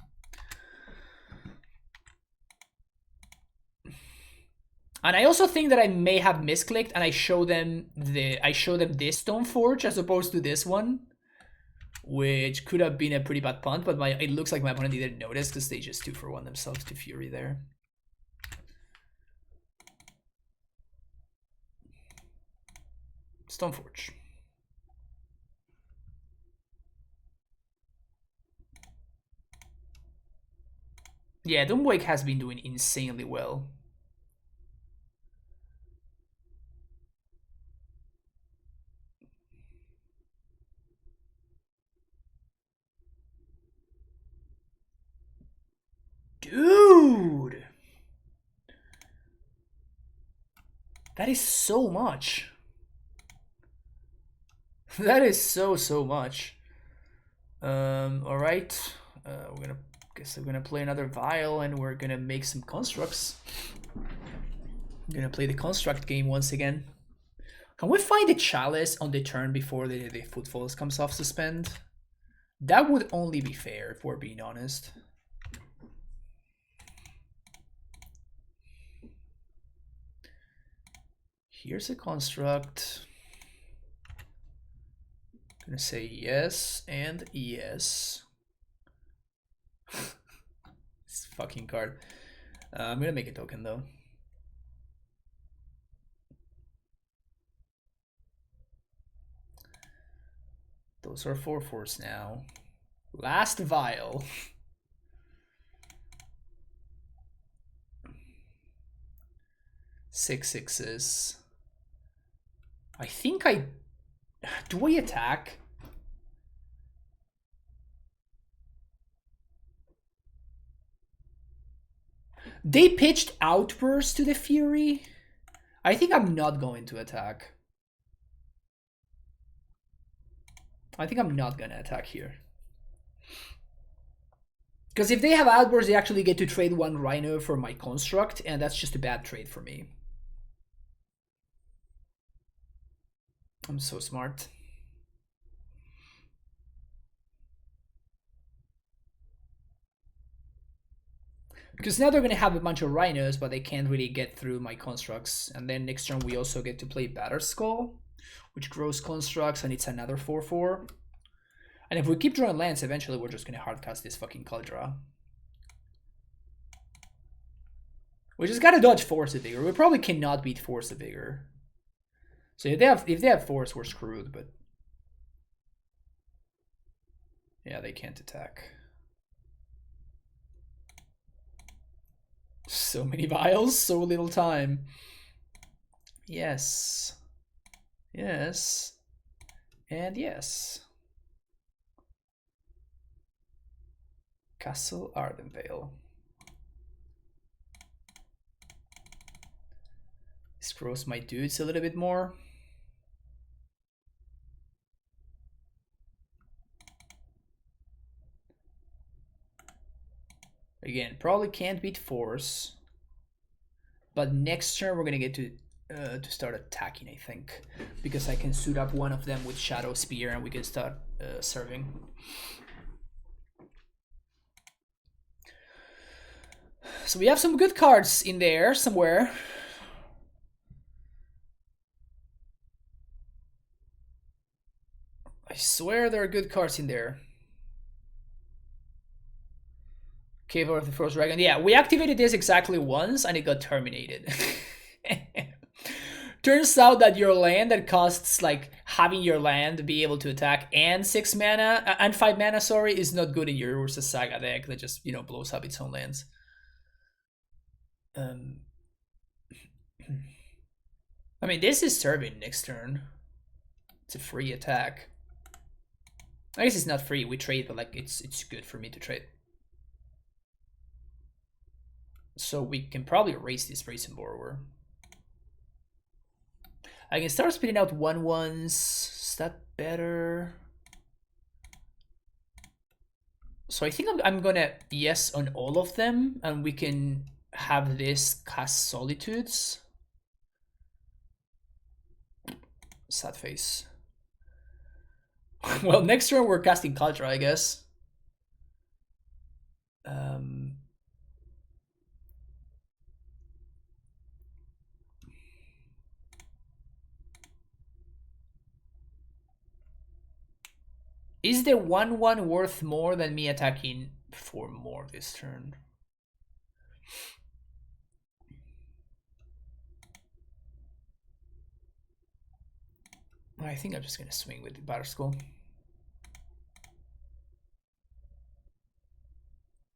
And I also think that I may have misclicked and I show them this Stoneforge as opposed to this one, which could have been a pretty bad punt, but it looks like my opponent didn't notice because they just 2-for-1 themselves to Fury there. Stoneforge. Yeah, Doomwake has been doing insanely well. Dude! That is so much. That is so much. Alright. We're gonna play another vial and we're gonna make some constructs. I'm gonna play the construct game once again. Can we find the chalice on the turn before the footfalls comes off suspend? That would only be fair if we're being honest. Here's a construct. I'm gonna say yes and yes. This fucking card. I'm gonna make a token though. Those are 4/4s now. Last vial. Six sixes. I think I... Do I attack? They pitched Outburst to the Fury. I think I'm not going to attack. I think I'm not gonna attack here. Because if they have Outburst, they actually get to trade one Rhino for my construct, and that's just a bad trade for me. I'm so smart. Because now they're going to have a bunch of Rhinos, but they can't really get through my constructs. And then next turn we also get to play Batterskull, which grows constructs, and it's another 4/4. And if we keep drawing lands, eventually we're just going to hardcast this fucking Caldra. We just got to dodge Force of Vigor. We probably cannot beat Force of Vigor. So if they have Force, we're screwed, but... Yeah, they can't attack. So many vials, so little time. Yes. Yes. And yes. Castle Ardenvale. This grows my dudes a little bit more. Again, probably can't beat Force. But next turn we're gonna get to start attacking, I think. Because I can suit up one of them with Shadow Spear and we can start serving. So we have some good cards in there somewhere. I swear there are good cards in there. Cave of the Frost Dragon. Yeah, we activated this exactly once and it got terminated. Turns out that your land that costs like having your land be able to attack and 6 mana and 5 mana, sorry, is not good in your Urza Saga deck that just, you know, blows up its own lands. I mean, this is serving next turn. It's a free attack. I guess it's not free, we trade, but like it's good for me to trade. So we can probably erase this Brazen Borrower. I can start spitting out 1/1s. Is that better? So I think I'm gonna yes on all of them, and we can have this cast Solitudes. Sad face. Well, next turn we're casting Culture, I guess. Is the 1/1 worth more than me attacking for more this turn? I think I'm just gonna swing with the Batterskull.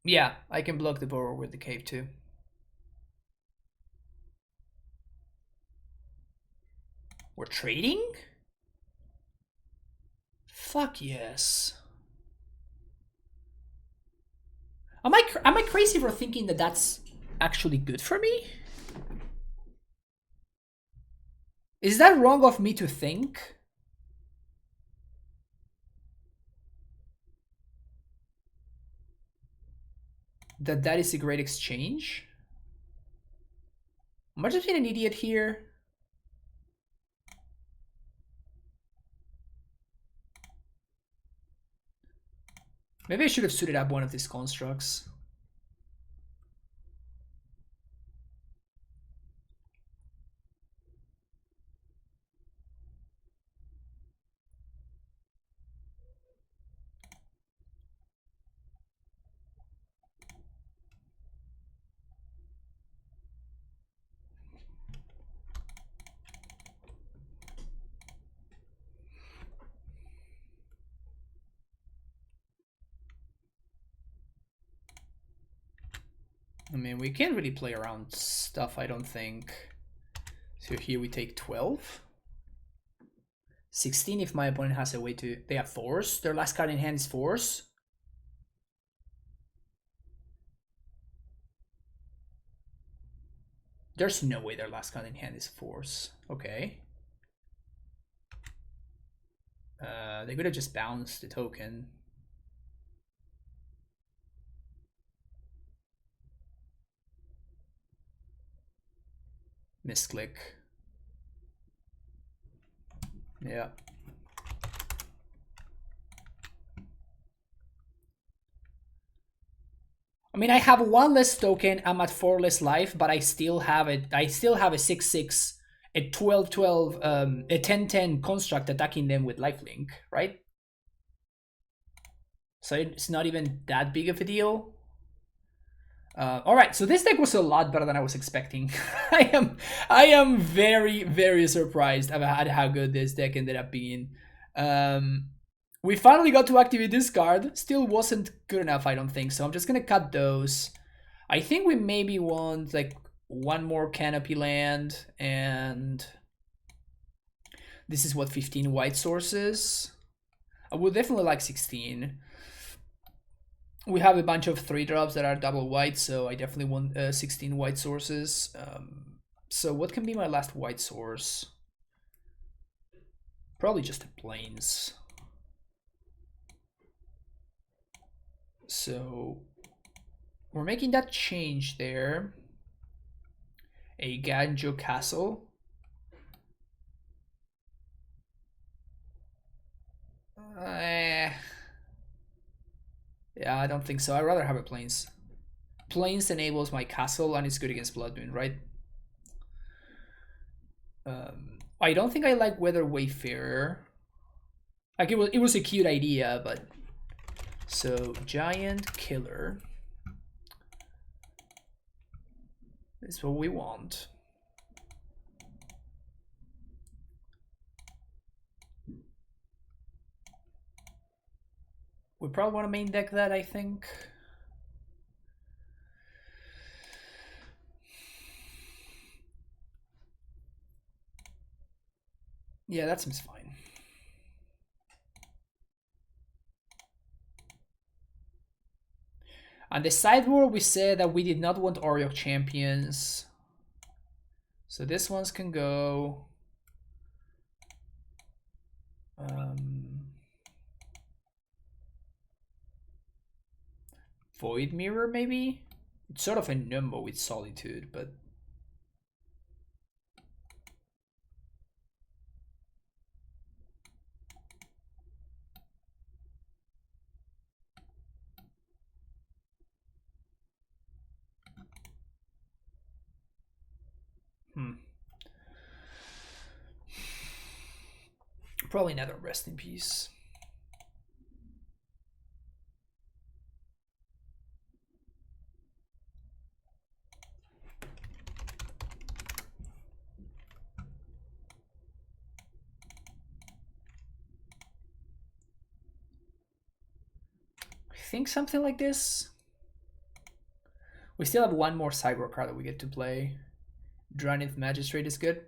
Yeah, I can block the borrower with the cave too. We're trading? Fuck yes. Am I crazy for thinking that that's actually good for me? Is that wrong of me to think? That that is a great exchange? Am I just being an idiot here? Maybe I should have suited up one of these constructs. I mean, we can't really play around stuff, I don't think. So here we take 12. 16 if my opponent has a way to... They have force. Their last card in hand is force. There's no way their last card in hand is force. Okay. They could have just bounced the token. Misclick. Yeah. I mean, I have one less token. I'm at 4 less life, but I still have it. I still have a 6/6, a 12/12, a 10/10 construct attacking them with lifelink, right? So it's not even that big of a deal. All right, so this deck was a lot better than I was expecting. I am very, very surprised about how good this deck ended up being. We finally got to activate this card. Still wasn't good enough, I don't think. So I'm just gonna cut those. I think we maybe want like one more canopy land, and this is what 15 white sources. I would definitely like 16. We have a bunch of 3-drops that are double white, so I definitely want 16 white sources. So what can be my last white source? Probably just the plains. So we're making that change there. A Ganjo Castle. Yeah, I don't think so. I'd rather have a plains. Plains enables my castle and it's good against Blood Moon, right? I don't think I like Weather Wayfarer. Like it was a cute idea, but so Giant Killer is what we want. We probably want to main deck that, I think. Yeah, that seems fine. On the sideboard, we said that we did not want Oriok Champions. So this ones can go. Void Mirror, maybe? It's sort of a number with Solitude, but... Probably another Rest in Peace. I think something like this. We still have one more sideboard card that we get to play. Dranith Magistrate is good.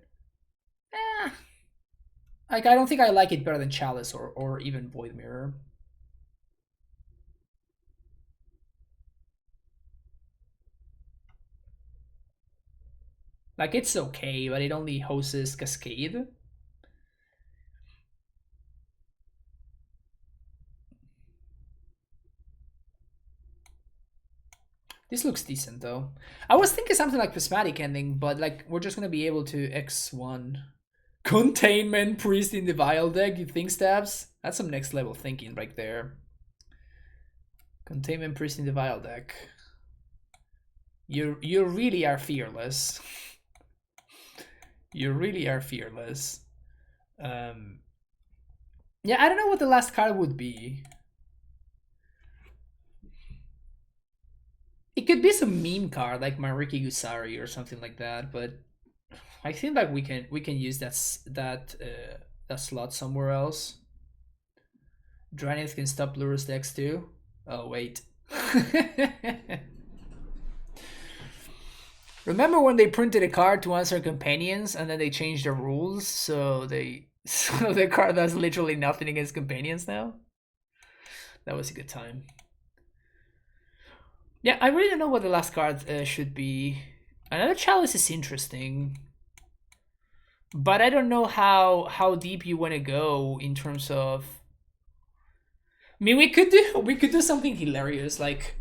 Like, I don't think I like it better than Chalice or even Void Mirror. Like, it's okay, but it only hosts Cascade. This looks decent, though. I was thinking something like Prismatic Ending, but, like, we're just gonna be able to X1. Containment Priest in the Vial deck, you think, Stabs? That's some next level thinking right there. Containment Priest in the Vial deck. You really are fearless. You really are fearless. Yeah, I don't know what the last card would be. It could be some meme card like Mariki Gusari or something like that, but I think like we can use that slot somewhere else. Dranith can stop Lurrus decks too. Oh wait. Remember when they printed a card to answer companions and then they changed the rules so the card does literally nothing against companions now? That was a good time. Yeah, I really don't know what the last card should be. Another Chalice is interesting, but I don't know how deep you want to go in terms of. I mean, we could do something hilarious like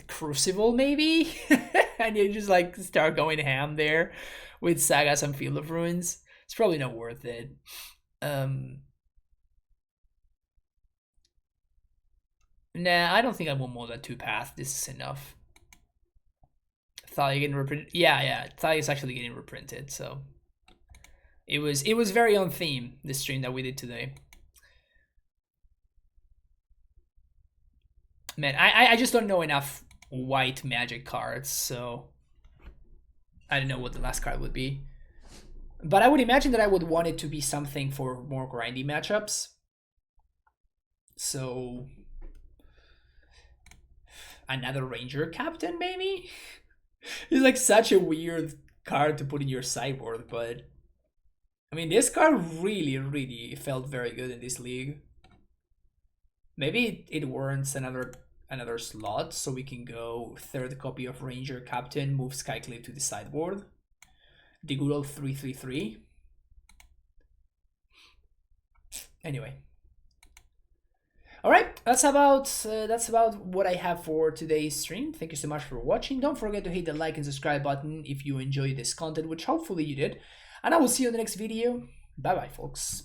Crucible maybe, and you just like start going ham there with Sagas and Field of Ruins. It's probably not worth it. Nah, I don't think I want more than 2 paths. This is enough. Thalia getting reprinted. Yeah, Thalia is actually getting reprinted. So it was very on theme, this stream that we did today. Man, I just don't know enough white Magic cards, so I don't know what the last card would be. But I would imagine that I would want it to be something for more grindy matchups. So another Ranger Captain, maybe? It's like such a weird card to put in your sideboard, but I mean, this card really felt very good in this league. Maybe it warrants another slot, so we can go 3rd copy of Ranger Captain, move Skyclave to the sideboard. The good old 3/3/3. Anyway. Alright, that's about what I have for today's stream. Thank you so much for watching. Don't forget to hit the like and subscribe button if you enjoyed this content, which hopefully you did. And I will see you in the next video. Bye bye, folks.